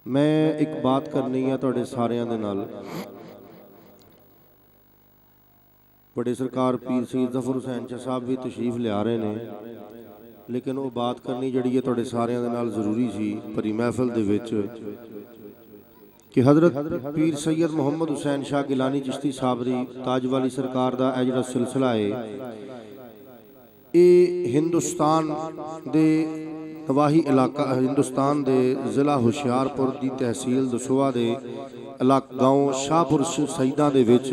मैं एक बात करनी है तुहाडे सारिਆਂ ਦੇ ਨਾਲ। बड़े सरकार पीर सईद ज़फ़र हुसैन शाह साहब भी तशरीफ लिया रहे ने, लेकिन वो बात करनी जिहड़ी है तुहाडे सारिਆਂ ਦੇ ਨਾਲ ਜ਼ਰੂਰੀ ਸੀ भरी महफिल दे विच कि हज़रत पीर सैयद मुहम्मद हुसैन शाह गिलानी चिश्ती साहब दी ताज वाली सरकार दा यह जिहड़ा सिलसिला है, ये हिंदुस्तान दे नवाही इलाका हिंदुस्तान दे ज़िला हुशियारपुर की तहसील दसोआ दे गाँव शाहपुर सईदा दे विच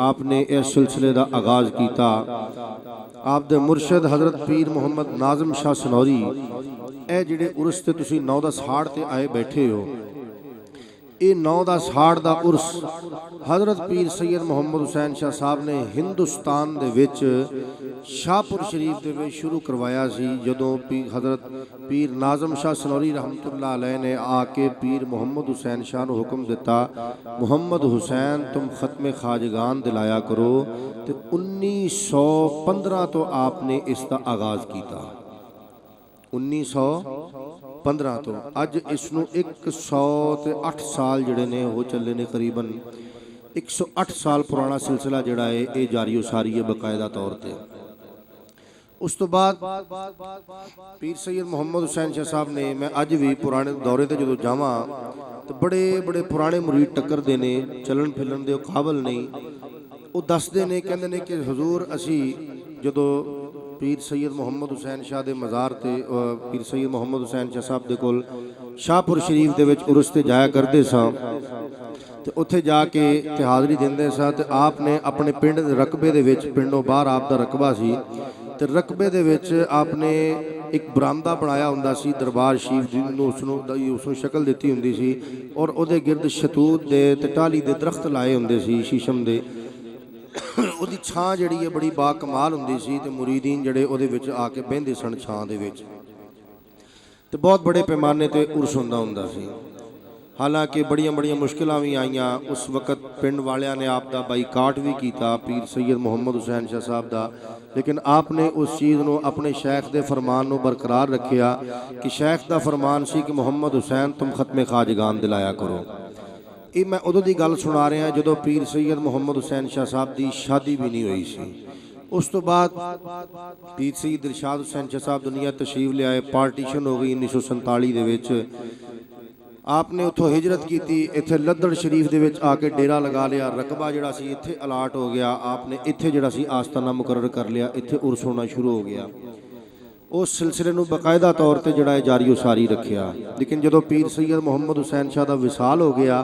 आपने इस सिलसिले का आगाज़ किया। आप दे मुर्शद हज़रत पीर मुहम्मद नाज़म शाह सनौरी ए जिहड़े उर्स ते तुसीं 9-10 हाड़ ते आए बैठे हो, ये 9-10 हाड़ दा उर्स हज़रत पीर सैयद मुहम्मद हुसैन शाह साहब ने हिंदुस्तान दे विच शाहपुर शरीफ दे विच शुरू करवाया सी। जदों हज़रत पीर नाज़म शाह सनौरी रहमतुल्लाह अलैह ने आके पीर मुहम्मद हुसैन शाह को हुक्म दिता, मुहम्मद हुसैन तुम खत्म खाजगान दिलाया करो, तो 1915 तो आपने इसका आगाज़ किया। 1915 तो अज इसनूं 108 साल जिहड़े ने वो चले ने, करीबन 108 साल पुराना सिलसिला जिहड़ा है ये जारी उसारी है बकायदा तौर पर। उस तो बाद पीर सैयद मुहम्मद हुसैन शाह साहब ने, मैं अज भी पुराने दौरे ते जदों जावां तो बड़े बड़े पुराने मुरीद टक्करदे ने, चलन फिरन दे काबल नहीं, वो दसदे ने, कहंदे ने कि हुजूर असी जदों पीर सैयद मुहम्मद हुसैन शाह दे मज़ार ते पीर सैयद मुहम्मद हुसैन शाह साहब दे कोल शाहपुर शरीफ दे विच उर्स ते जाया करदे सां, ते उत्थे जाके ते हाज़री दिंदे सां, ते आपने अपने पिंड दे रकबे दे विच, पिंडों बाहर आप दा रकबा सी, ते रकबे दे विच आपने एक बरामदा बनाया हुंदा सी, दरबार शरीफ जिन्होंने उसनूं शक्ल दित्ती हुंदी सी, और उहदे गिरद शतूत दे ते टाली दे दरख्त लाए हुंदे सी शीशम दे। उहदी छां जिहड़ी है बड़ी बाकमाल हुंदी सी, ते मुरीदीन जिहड़े उहदे विच आके बहिंदे सन छां दे विच, ते बहुत बड़े पैमाने ते उर्स हुंदा सी। हालांकि बड़ियां बड़ियां मुश्किलां भी आईयां, उस वक्त पिंड वालियां ने आप दा बाईकाट भी किया पीर सैयद मुहम्मद हुसैन शाह साहब दा, लेकिन आपने उस चीज़ को अपने शेख के फरमान को बरकरार रखिया कि शेख का फरमान सी कि मुहम्मद हुसैन तुम खत्म खाजगान दिलाया करो। ये मैं उदों की गल सुना रहा जदों पीर सैयद मुहम्मद हुसैन शाह साहब की शादी भी नहीं हुई सी। उस तो बाद पीर सैयद दिलशाद हुसैन शाह साहब दुनिया तशरीफ लियाए, पार्टीशन हो गई 1947 दे विच, आपने उतों हिजरत की, इत्थे लद्दड़ शरीफ दे विच आके डेरा लगा लिया, रकबा जिहड़ा सी इत्थे अलाट हो गया, आपने इत्थे जिहड़ा सी आस्ताना मुकर्रर कर लिया, इत्थे उर्स होना शुरू हो गया। उस सिलसिले नूं बाकायदा तौर पर जिहड़ा है जारी उसारी रखिया। लेकिन जदों पीर सैयद मुहम्मद हुसैन शाह का विसाल हो गया,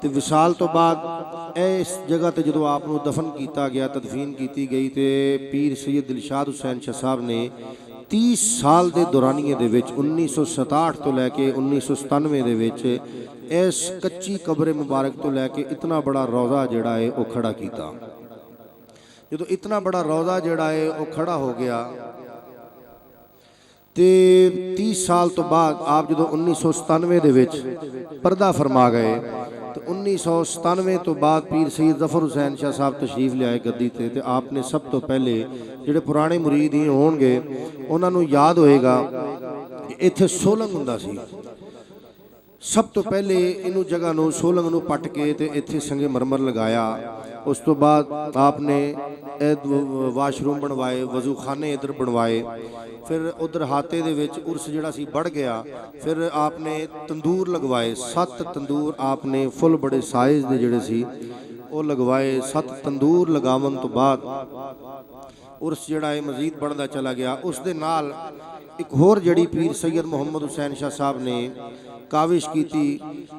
तो विसाल तो बाद इस जगह पर जदों आपनूं दफन किया गया, तदफीन की गई, तो पीर सैयद दिलशाद हुसैन शाह साहब ने 30 साल के दौरानिए दे विच 1967 तो लैके 1997 दे विच इस कच्ची कब्रे मुबारक तो लैके इतना बड़ा रौज़ा जिहड़ा है वो खड़ा किया। जो इतना बड़ा रौज़ा जिहड़ा है वो खड़ा हो गया, तो 30 साल तो बाद आप जो 1997 दे विच पर्दा फरमा गए, तो 1997 तो बाद पीर सैयद ज़फ़र हुसैन शाह साहब तशरीफ लियाए गद्दी ते, तो आपने सब तो पहले जिहड़े पुराने मुरीद ही होणगे उन्होंने याद होएगा कि इत्थे सोलंग हुंदा सी। सब तो पहले इनू जगह नूं सोलंग नूं पट के ते इत्थे संगे मरमर लगाया। उस तो बाद आपने वाशरूम बनवाए, वजू खाने इधर बनवाए, फिर उधर हाते दे विच उर्स जिहड़ा सी बढ़ गया, फिर आपने तंदूर लगवाए, 7 तंदूर आपने फुल बड़े साइज़ दे जिहड़े सी वो लगवाए। 7 तंदूर लगावन तो बाद उर्स जिहड़ा है मजीद बढ़ता चला गया। उस दे नाल एक होर जिहड़ी पीर सैयद मुहम्मद हुसैन शाह साहब ने काविश की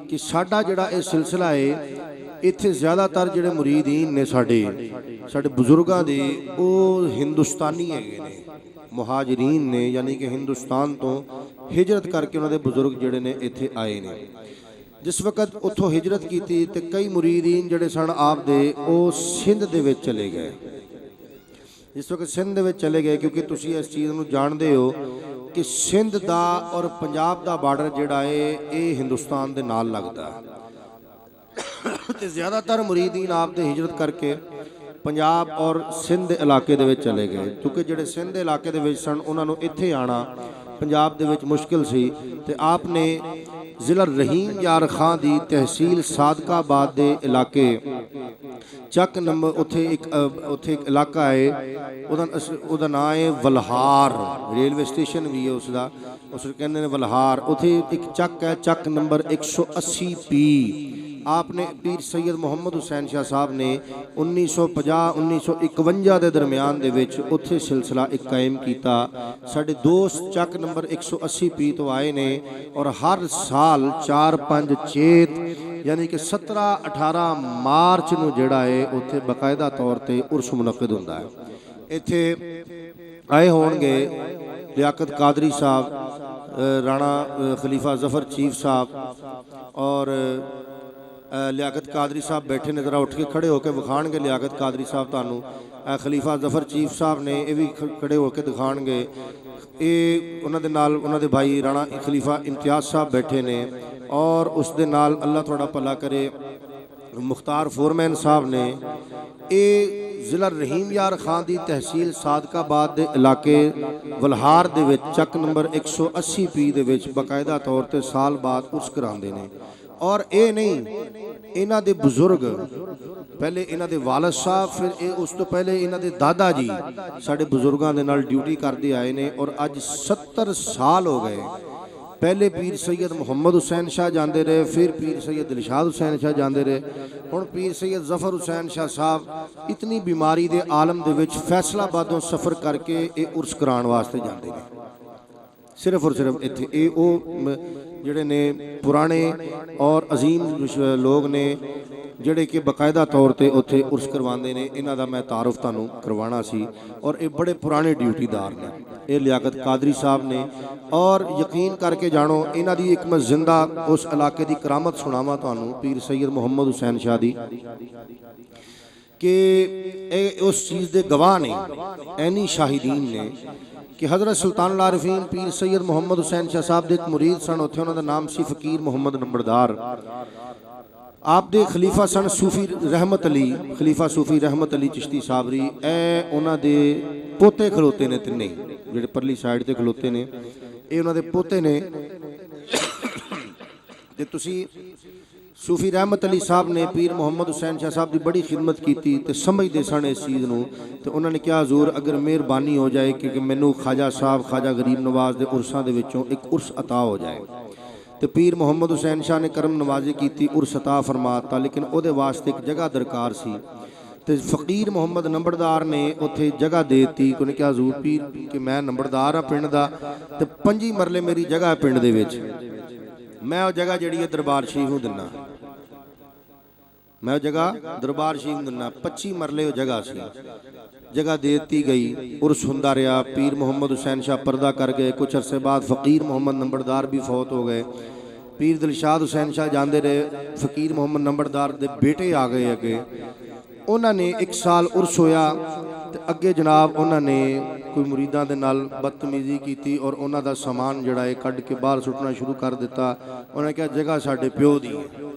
कि साडा जिहड़ा ये सिलसिला है, इत्थे ज़्यादातर जिहड़े मुरीदीन ने साडे बुजुर्गां दे वो हिंदुस्तानी हैगे ने, मुहाजिरीन ने, यानी कि हिंदुस्तान तो हिजरत करके उन्होंने बुजुर्ग जिहड़े ने इत्थे आए ने। जिस वक्त उत्थों हिजरत की तो कई मुरीदीन जिहड़े सन आप दे वो सिंध दे विच चले गए। जिस वक्त सिंध दे विच चले गए, क्योंकि तुसीं इस चीज़ नूं जाणदे हो कि सिंध दा और पंजाब दा बार्डर जिहड़ा है ये हिंदुस्तान दे नाल लगदा ते ज़्यादातर मुरीदीन आप दे हिजरत करके पंजाब और सिंध इलाके दे विच चले गए, क्योंकि जिहड़े सिंध इलाके दे विच सन उन्हां नूं इत्थे आना पंजाब दे विच मुश्किल सी, ते आपने ਜ਼ਿਲ੍ਹਾ ਰਹੀਮ ਯਾਰ ਖਾਂ ਦੀ ਤਹਿਸੀਲ ਸਾਦਕਾਬਾਦ ਦੇ ਇਲਾਕੇ ਚੱਕ ਨੰਬਰ ਉੱਥੇ ਇੱਕ ਇਲਾਕਾ ਹੈ ਉਹਦਾ ਨਾਂ ਹੈ ਵਲਹਾਰ, ਰੇਲਵੇ ਸਟੇਸ਼ਨ ਵੀ ਹੈ ਉਸਦਾ, ਉਸ ਕਹਿੰਦੇ ਨੇ ਵਲਹਾਰ। ਉੱਥੇ ਇੱਕ ਚੱਕ ਹੈ, ਚੱਕ ਨੰਬਰ 180P। आपने पीर सैयद मुहम्मद हुसैन शाह साहब ने 1950-1951 के दरम्यान दे विच उत्थे सिलसिला एक कायम किया। साडे दोस्त चक नंबर 180P तो आए ने और हर साल 4-5 चेत यानी कि 17-18 मार्च नूं जिहड़ा है उत्थे बाकायदा तौर पर उर्स मुनक्किद हुंदा है। इत्थे आए होणगे लियाकत कादरी साहब, राणा खलीफा जफर चीफ साहब और लियाकत कादरी साहब बैठे ने, जरा उठ के खड़े होकर विखाणगे लियाकत कादरी साहब तुहानू। खलीफा जफर चीफ साहब ने ये भी खड़े होकर दिखाणगे। ये उन्होंने नाल उन्होंने भाई राणा खलीफा इम्तियाज़ साहब बैठे ने और उस दे नाल अल्लाह थोड़ा भला करे मुख्तार फोरमैन साहब ने। ये जिला रहीम यार खां दी तहसील सादकाबाद दे इलाके वलहार दे विच चक नंबर 180P दे विच बाकायदा तौर पर साल बाद उर्स करांदे ने। और ये नहीं, इन्हां दे बुजुर्ग पहले इन्हां दे वालिद साहब, फिर उस तो पहले इन्हां दे दादा जी साडे बुजुर्गों दे नाल ड्यूटी करते आए ने और अज 70 साल हो गए। पहले पीर सैयद मुहम्मद हुसैन शाह जाते रहे, फिर पीर सैयद दिलशाद हुसैन शाह जाते रहे, हुण पीर सैयद जफर हुसैन शाह साहब इतनी बीमारी के आलम दे विच फैसलाबादों सफ़र करके ये उर्स कराउण वास्ते जाते हैं। सिर्फ और सिर्फ इत्थे ये वो जिहड़े ने पुराने और अजीम लोग ने जिहड़े कि बाकायदा तौर पर उत्थे उर्स करवाते हैं। इन्हां दा मैं तारुफ तुहानूं करवाना सी और ये बड़े पुराने ड्यूटीदार ने, ये लियाकत कादरी साहब ने। और यकीन करके जानो इन्हां दी एक मैं जिंदा उस इलाके की करामत सुनावा तुहानूं पीर सैयद मुहम्मद हुसैन शाह दी कि उस चीज़ के गवाह ने, ऐनी शाहिदीन ने कि हज़रत सुल्तान आरिफीन पीर सैयद मुहम्मद हुसैन शाह साहब के एक मुरीद सन। उत्थे उन्हां दा नाम सी फ़कीर मुहम्मद नंबरदार। आप दे खलीफा सन सूफी रहमत अली, खलीफा सूफी रहमत अली चिश्ती साबरी। ए उन्हां दे पोते खलोते ने, तिन्ने जिहड़े परली साइड ते खलोते ने, ये उन्हां दे पोते ने। ते तुसी सूफी रहमत अली साहब ने पीर मुहम्मद हुसैन शाह साहब की बड़ी खिदमत की तो समझते सन इस चीज़ को। तो उन्होंने कहा हजूर अगर मेहरबानी हो जाए कि मैनू ख्वाजा साहब ख्वाजा गरीब नवाज के उर्सां दे विचों एक उर्स अता हो जाए। तो पीर मुहम्मद हुसैन शाह ने करम नवाजी की, उर्स अता फरमाता, लेकिन वो वास्ते एक जगह दरकार सी। तो फ़कीर मुहम्मद नंबरदार ने उत्थे जगह दे दी। उन्हें कहा हजूर पीर कि मैं नंबरदार हाँ पिंड का, तो 5 मरले मेरी जगह है पिंड दे विच, मैं वो जगह जिहड़ी है दरबार शरीफ नूं दिना, मैं जगह दरबार शरीफ दिना। 25 मरले जगह सी, जगह दे दी गई। उर्स हुंदा रहा। पीर मुहम्मद हुसैन शाह पर्दा कर गए। कुछ अरसे बाद फ़कीर मुहम्मद नंबरदार भी फौत हो गए। पीर दिलशाद हुसैन शाह जाते रहे। फ़कीर मुहम्मद नंबरदार के बेटे आ गए अगे। उन्होंने 1 साल उर्स होया तो अगे जनाब उन्होंने कोई मुरीदां दे नाल बदतमीजी की और उन्हों का समान जिहड़ा है कढ़ के बाहर सुटना शुरू कर दिता। उन्होंने कहा जगह साडे प्यो दी है।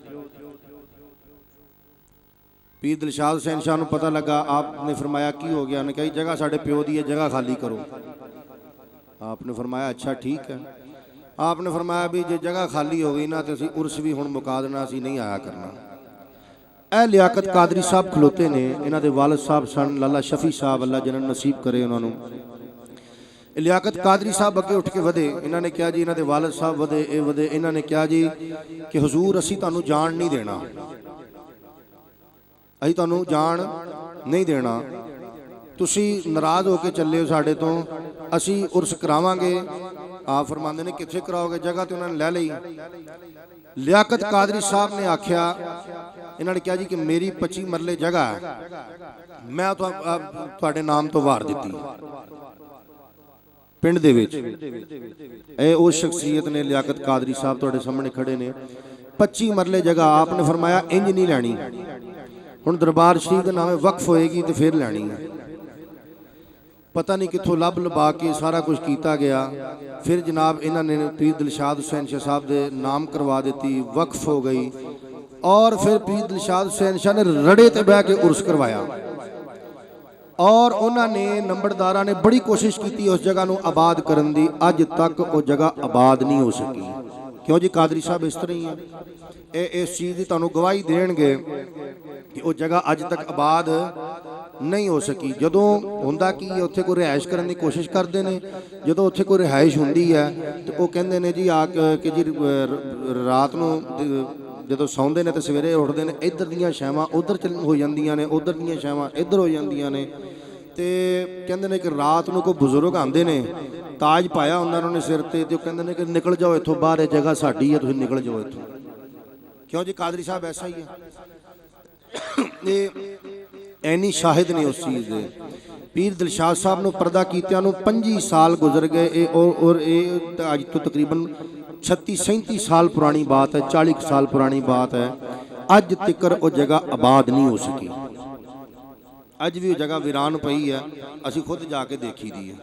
पीर दिलशाद हुसैन शाह नूं पता लगा। आपने फरमाया की हो गया? उन्होंने कहा जगह साडे प्यो दी है, जगह खाली करो। आपने फरमाया अच्छा ठीक है। आपने फरमाया भी जे जगह खाली हो गई ना तो असीं उर्स भी हुण मुका देना, असीं नहीं आया करना। ए लियाकत कादरी साहब खलोते ने, इन्हां दे वालिद साहब सन लाला शफी साहब, अल्लाह जन्नत नसीब करे उन्होंने। लियाकत कादरी साहब अगे उठ के वधे। इन्होंने कहा जी, इन्हां दे वालिद साहब वधे, ये वधे। इन्होंने कहा जी कि हुजूर असीं तुहानूं जान नहीं देना, असीं तुहानूं जान नहीं देना, तुसी नाराज़ होकर चले हो साडे तो, असीं उर्स करावांगे। आप फरमाते ने कित्थे कराओगे? जगह तो उन्होंने लै लई। लियाकत कादरी साहब ने आख्या, इन्होंने कहा जी कि मेरी 25 मरले जगह है, मैं तुहाडे नाम तो वार दिती पिंड दे विच। ए उस शख्सियत ने लियाकत कादरी साहब तुहाडे सामने खड़े ने। 25 मरले जगह। आपने फरमाया इंज नहीं लैनी, हुण दरबार शरीफ के नाम वक्फ होएगी तो फिर लैनी है। पता नहीं कितों लभ लभा के सारा कुछ किया गया। फिर जनाब इन्होंने पीर दिलशाद हुसैन शाह साहब के नाम करवा दी, वक्फ हो गई। और फिर पीर दिलशाद हुसैन शाह ने रड़े ते बह के उर्स करवाया। और उन्होंने नंबरदारा ने बड़ी कोशिश की उस जगह को आबाद करने की, अज तक वो जगह आबाद नहीं हो सकी। क्यों जी कादरी साहब इस तरह ही है, ये इस चीज़ की तुहानूं गवाही देणगे कि वो जगह अज तक आबाद नहीं हो सकी। जदों हुंदा कि उत्थे कोई रिहाइश करने की कोशिश करते हैं, जदों उत्थे कोई रिहाइश हुंदी है तो वो कहते हैं जी कि जी रात नूं जदों सौंदे ने तो सवेरे उठते हैं, इधर दियां छावां उधर हो जांदियां ने, उधर दियां छावां इधर हो जांदियां ने। तो कहते हैं कि रात को कोई बुजुर्ग आते हैं, ताज पाया उन्होंने सिर ते, तो कहते हैं कि निकल जाओ इत्थों बाहर, ये जगह साडी है, तुसीं निकल जाओ इत्थों। क्यों जी कादरी साहब ऐसा ही है, ऐनी शाहिद ने उस चीज़ के। पीर दिलशाद साहब को परदा कीतियां 25 साल गुजर गए और अज तो तकरीबन 36-37 साल पुरानी बात है, 40 साल पुरानी बात है। अज तक वो जगह आबाद नहीं हो सकी, अज भी वो जगह वीरान पई है। असी खुद जाके देखी दी है,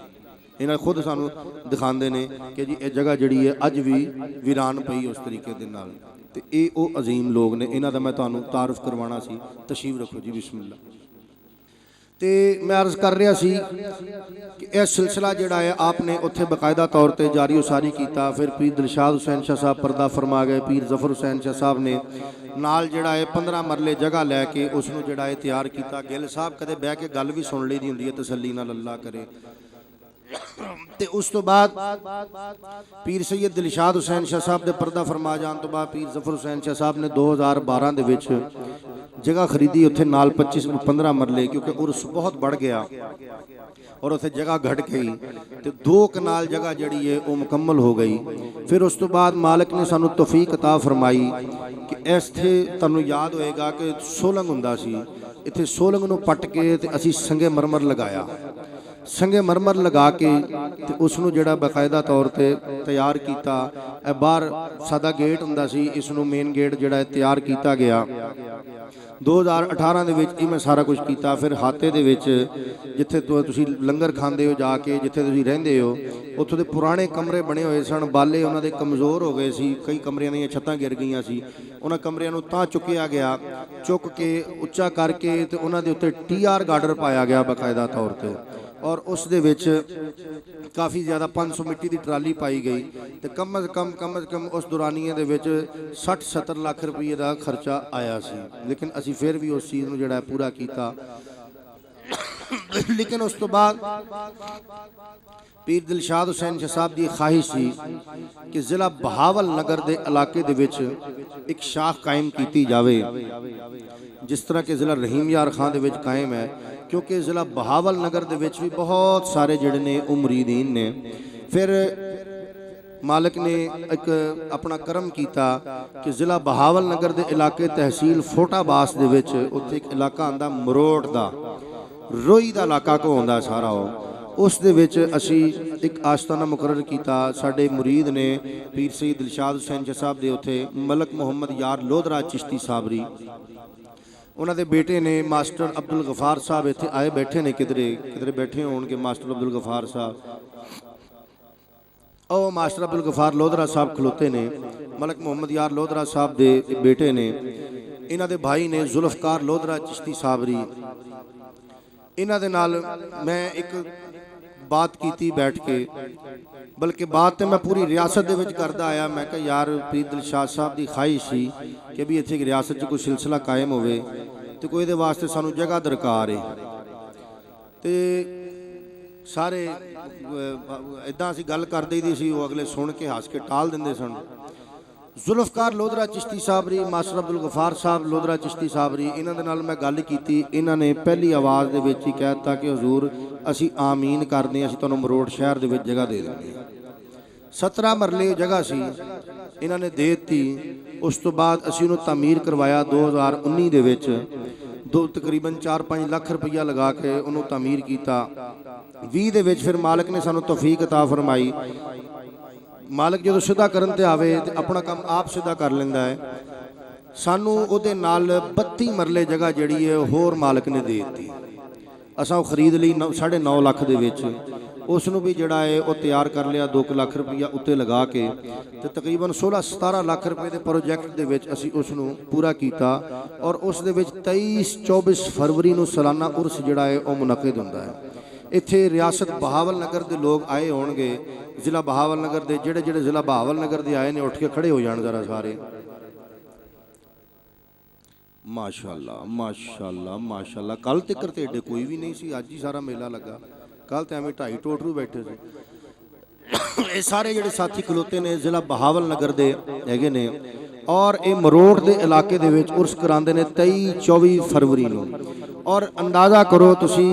इन्हें खुद सानू दिखाते हैं कि जी ये जगह जिहड़ी है अज भी वीरान पई उस तरीके दे नाल। ते ये वो अजीम लोग ने, इन्हां दा मैं तुहानू तारुफ करवाना सी। तशरीफ रखो जी, बिस्मिल्लाह। तो मैं अर्ज़ कर रहा सी कि यह सिलसिला जिहड़ा है आपने उत्थे बाकायदा तौर पर जारी उसारी किया। फिर पीर दिलशाद हुसैन शाह साहब पर्दा फरमा गए, पीर जफर हुसैन शाह साहब ने नाल जिहड़ा है 15 मरले जगह लैके उसनूं जिहड़ा है तैयार किया। गिल साहब कदे बह के गल भी सुन ली दी हुंदी है, तसल्ली नाल अल्लाह करे। ते उस तो बाद पीर सैयद दिलशाद हुसैन शाह साहब के पर्दा फरमा जाने तो बाद पीर जफर हुसैन शाह साहब ने 2012 दे विच जगह खरीदी उत्थे नाल 25-15 मरले, क्योंकि उर्स बहुत बढ़ गया और उत्थे जगह घट गई। तो 2 कनाल जगह जिहड़ी है वो मुकम्मल हो गई। फिर उस तो बाद मालिक ने सानू तौफीक अता फरमाई कि इत्थे तुहानूं याद होएगा कि सोलंग हुंदा सी, इत्थे सोलंग नूं पट के ते असीं संगे मरमर लगाया। संगे मरमर लगा के ते उसनूं जिहड़ा बाकायदा तौर पर तैयार किया। बाहर सादा गेट हुंदा सी, इसनूं मेन गेट जिहड़ा है तैयार किया गया। 2018 दे विच मैं सारा कुछ किया। फिर हाते दे विच जिथे तुसीं लंगर खांदे हो जाके, जिथे तुसीं रहिंदे हो, उत्थों दे पुराने कमरे बने हुए सन, बाले उन्हां दे कमज़ोर हो गए सी, कई कमरियां दीयां छत्तां गिर गईयां सी। उन्हां कमरियां नूं तां चुक्या गया, चुक के उच्चा करके ते उन्हां दे उत्ते TR गार्डर पाया गया बाकायदा तौर पर। और उस दे विच काफ़ी ज़्यादा 500 मिट्टी की ट्राली पाई गई। तो कम अज़ कम उस दौरानिए दे विच 60-70 लाख रुपये का खर्चा आया सी। लेकिन असी फिर भी उस चीज़ नूं जिहड़ा पूरा किया। लेकिन उस तो बाद पीर दिलशाद हुसैन शाह साहब की ख्वाहिश सी कि ज़िला बहावल नगर के इलाके दे विच एक शाख कायम की जाए, जिस तरह के ज़िला रहीम यार खां दे विच कायम है। क्योंकि ज़िला बहावल नगर दे विच भी बहुत सारे जिहड़े ने वो मुरीदीन ने। फिर मालिक ने एक अपना करम किया कि ज़िला बहावल नगर के इलाके तहसील फोटाबास दे विच उत्थे एक इलाका आंदा मरोड़ दा, रोई दा इलाका को आंदा सारा उस दे विच असी एक आस्ताना मुकर्रर किया। साडे मुरीद ने पीर सईद दिलशाद हुसैन शाह साहब दे उत्थे मलक मुहम्मद यार लोधरा चिश्ती साबरी, उन्होंने बेटे ने मास्टर अब्दुल गफार साहब इत्थे आए बैठे ने, किधरे बैठे होणगे मास्टर अब्दुल गफार साहब। और मास्टर अब्दुल गफार लोधरा साहब खलोते ने, मलक मुहम्मद यार लोधरा साहब दे बेटे ने। इन्हां दे भाई ने जुल्फकार लोधरा चिश्ती साबरी। इन्हां दे नाल मैं एक बात की बैठ के, बल्कि बात तो मैं पूरी रियासत दे विच करदा आया। मैं कहा यार पीर दिलशाद साहब की ख्वाहिश सी कि भी इत्थे रियासत च कोई सिलसिला कायम होवे तो कोई दे वास्ते सानू जगह दरकार है। तो सारे इदां असीं गल कर दईदी सी, वो अगले सुन के हस के टाल दिंदे सन। जुल्फकार लोधरा चिश्ती साबरी, मास्टर अब्दुल गफार साहब लोधरा चिश्ती साबरी, इन्हां दे नाल मैं गल कीती। इन्हां ने पहली आवाज़ दे विच ही कह दिता कि हजूर असी आमीन करने, असी तुहानूं मरोड़ शहर दे विच जगह दे देंगे। 17 मरले जगह सी, इन्हां ने दे दी। उस तो बाद असी उन्होंने तामीर करवाया 2019 दे विच, तकरीबन 4-5 लाख रुपया लगा के उन्होंने तामीर किया। 20 दे विच फिर मालिक ने सानूं तौफीक अता फरमाई। मालिक जो सीधा करन ते आवे ते अपना काम आप सीधा कर लेंदा है। सानू उहदे नाल 32 मरले जगह जिहड़ी है होर मालिक ने दे दी। असां वो खरीद ली 9.5 लाख दे विच। उसनूं भी जिहड़ा है वो तैयार कर लिया 2 लाख रुपया उत्ते लगा के, ते तकरीबन 16-17 लाख रुपए के प्रोजैक्ट दे विच असीं उसनूं पूरा किया। और उस दे विच 23-24 फरवरी नूं सालाना उर्स जिहड़ा है वो मुनक़िद हुंदा है। इत्थे रियासत बहावल नगर के लोग आए होणगे, जिला बहावल नगर के जेड़े जेड़े जिला बहावल नगर के आए ने उठ के खड़े हो जाण जरा सारे। माशाअल्लाह माशाअल्लाह माशाअल्लाह। कल तक तो एडे कोई भी नहीं सी, अज ही सारा मेला लगा। कल तो एवं 2.5 टोटरू बैठे थे। ये सारे जिहड़े साथी खलोते ने जिला बहावल नगर दे हैगे ने और ये मरोड़ के इलाके दे विच उर्स करांदे ने 23-24 फरवरी नूं। और अंदाज़ा करो तुसी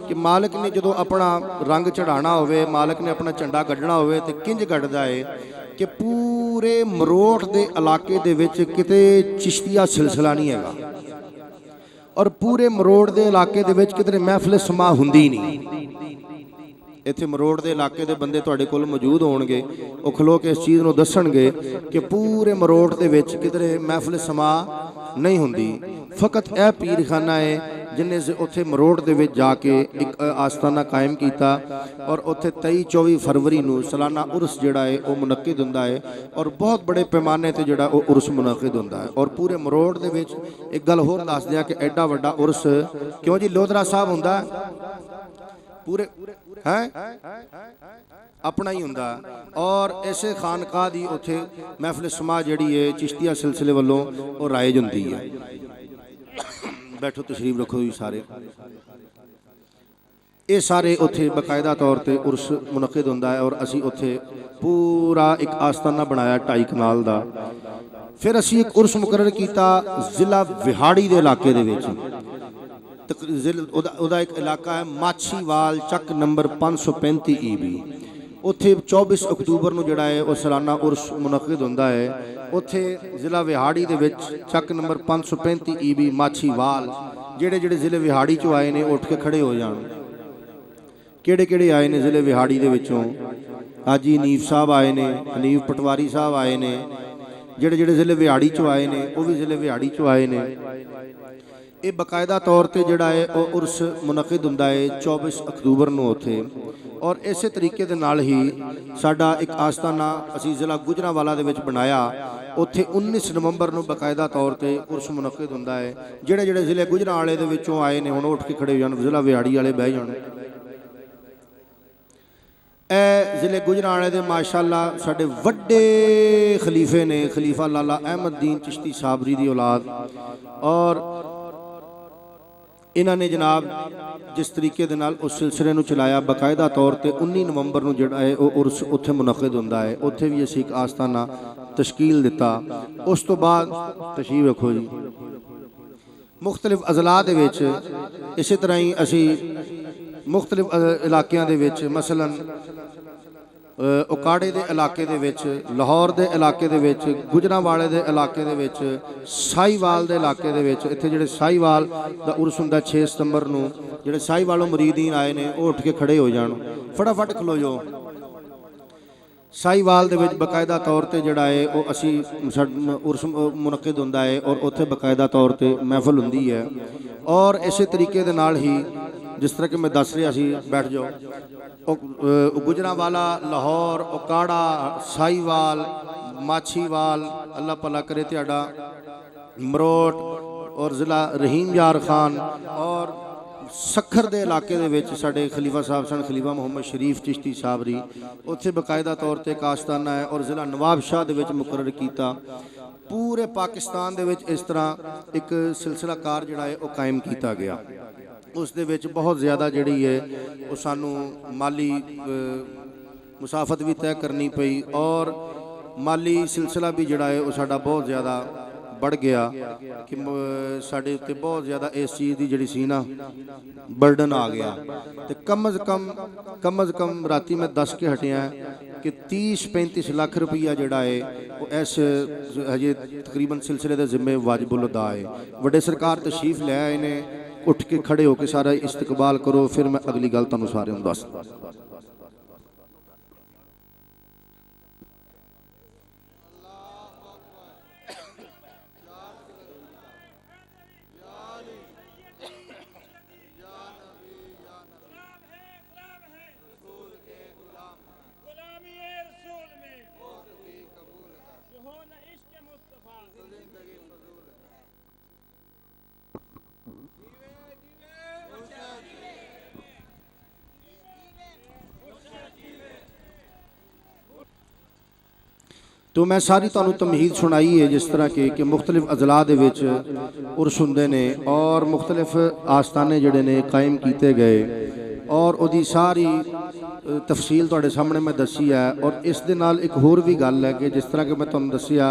कि मालिक ने जदों अपना रंग चढ़ाना होवे, मालिक ने अपना झंडा कढ़ना होवे ते किंज कढ़दा है कि पूरे मरोड़ के इलाके दे विच किते चिश्तिया सिलसिला नहीं हैगा और पूरे मरोड़ के इलाके दे विच किते महफिल समा हुंदी नहीं। इत्थे मरोड़ के इलाके के बंदे तुहाडे कोल मौजूद होणगे, वो खलो के इस चीज़ को दसणगे कि पूरे मरोड़ के विच किधरे महफिल समा नहीं हुंदी। फकत यह पीरखाना है जिन्हें उत्थे मरोड़ के विच जाके एक आस्थाना कायम किया और उत्थे 23-24 फरवरी नूं सालाना उर्स जिहड़ा है वो मुनक्किद हुंदा है और बहुत बड़े पैमाने ते जिहड़ा वो उर्स मुनक्किद हुंदा है। और पूरे मरोड़ के विच एक गल होर दस दिया कि एडा वड्डा उर्स क्यों जी लोधरा साहब हुंदा पूरे है अपना ही हुंदा और इसे खानकाह दी उत्थे महफिल समा जिहड़ी है चिश्तिया सिलसिले वालों वो राइज हुंदी है। बैठो तशरीफ रखो जी सारे। ये सारे उत्थे बकायदा तौर पर उर्स मुनक्किद हुंदा है और असी उत्थे पूरा एक आस्थाना बनाया 2.5 कनाल का। फिर असी एक उर्स मुकर्रर किया जिला विहाड़ी के इलाके दे विच। उदा एक इलाका है माछीवाल चक नंबर 535 EB। उत्थे 24 अक्तूबर को जोड़ा है वह सालाना उर्स मुनक्किद होंदा है। उत्थे जिला विहाड़ी दे विच चक नंबर 535 EB माछीवाल जेड़े जेड़े जिले विहाड़ी चो आए ने उठ के खड़े हो जान। केड़े केड़े आए ने जिले विहाड़ी दे विचों? हाजी हनीफ साहब आए ने, हनीफ पटवारी साहब आए ने। जेड़े जेड़े जिले विहाड़ी चो आए ने वह भी जिले विहाड़ी चो आए ने। ये बकायदा तौर पर जोड़ा है वह उर्स मुनक्किद हुंदा है 24 अक्तूबर को उत्थे। और इस तरीके दे नाल ही साडा एक आस्थाना असी जिला गुजरांवाला दे विच बनाया। उत्थे 19 नवंबर को बकायदा तौर पर उर्स मुनक्किद हुंदा है। जेड़े जेड़े जिले गुजरांवाले दे विचों आए ने हुण उठ के खड़े हो जाण, जिला विहाड़ी वाले बह जाण। ए जिले गुजरांवाले दे माशाअल्लाह साडे वड्डे खलीफे ने, खलीफा लाला अहमद दीन चिश्ती साबरी दी औलाद। और इन्होंने जनाब जिस तरीके दे नाल उस सिलसिले नूं चलाया बकायदा तौर पर 19 नवंबर को जोड़ा है वह उर्स उत्थे मुनक्किद हुंदा है। उत्थे भी असीं एक आस्थाना तश्कील दिता। उस तो बाद तशरीफ रखो जी मुख्तलिफ अजला दे विच इस तरह ही असी मुख्तलिफ इलाकों दे विच मसलन उकाड़े के इलाके दे विच, लाहौर के इलाके दे विच, गुजरांवाले के इलाके दे विच, साहिवाल के इलाके दे विच इत्थे जिहड़े साहिवाल दा उर्स हुंदा 6 सितंबर नूं जिहड़े साहिवालों मुरीदीन आए ने वो उठ के खड़े हो जाण, फटाफट खलो जो। साहिवाल दे विच बकायदा तौर पर जिहड़ा है वो असी उर्स मुनक्किद हुंदा है और उत्थे बकायदा तौर पर महफिल हुंदी है। और इस तरीके दे नाल ही जिस तरह कि मैं दस रहा सी, बैठ जाओ, गुजरांवाला, लाहौर, उकाड़ा, साहिवाल, माछीवाल, अल्लाह भला करे तुहाडा, मरोट और जिला रहीम यार खान और सखर के इलाके दे विच साडे खलीफा साहब सन खलीफा मुहम्मद शरीफ चिश्ती साबरी। उत्थे बकायदा तौर पर एक आस्थाना है और जिला नवाबशाह दे विच मुकर्रर किया। पूरे पाकिस्तान दे विच इस तरह एक सिलसिला कार जिहड़ा है वह कायम किया गया। उस दे विच बहुत ज़्यादा जिहड़ी है वो सानू माली मुसाफत भी तय करनी पई और माली सिलसिला भी जिहड़ा है वो साडा बहुत ज़्यादा बढ़ गया कि साडे उत्ते बहुत ज़्यादा इस चीज़ की जिहड़ी सी ना बर्डन आ गया। तो कम अज़ कम राती मैं दस के हटिया कि 30-35 लाख रुपया जिहड़ा है वो इस हजे तकरीबन सिलसिले के जिम्मे वाजिबुल अदा है। वड्डे सरकार तशरीफ लै आए ने, उठ के खड़े होकर सारा इस्तकबाल करो, फिर मैं अगली गल तुहानूं सारे नूं दस। तो मैं सारी तुहानू तमहीद सुनाई है जिस तरह कि मुख्तलिफ अजला दे विच उर्स हुंदे ने और मुख्तलिफ आस्थाने जिहड़े ने कायम कीते गए और उहदी सारी तफसील तुहाडे सामने मैं दसी है। और इस दे नाल एक होर भी गल है कि जिस तरह कि मैं तुहानू दसिया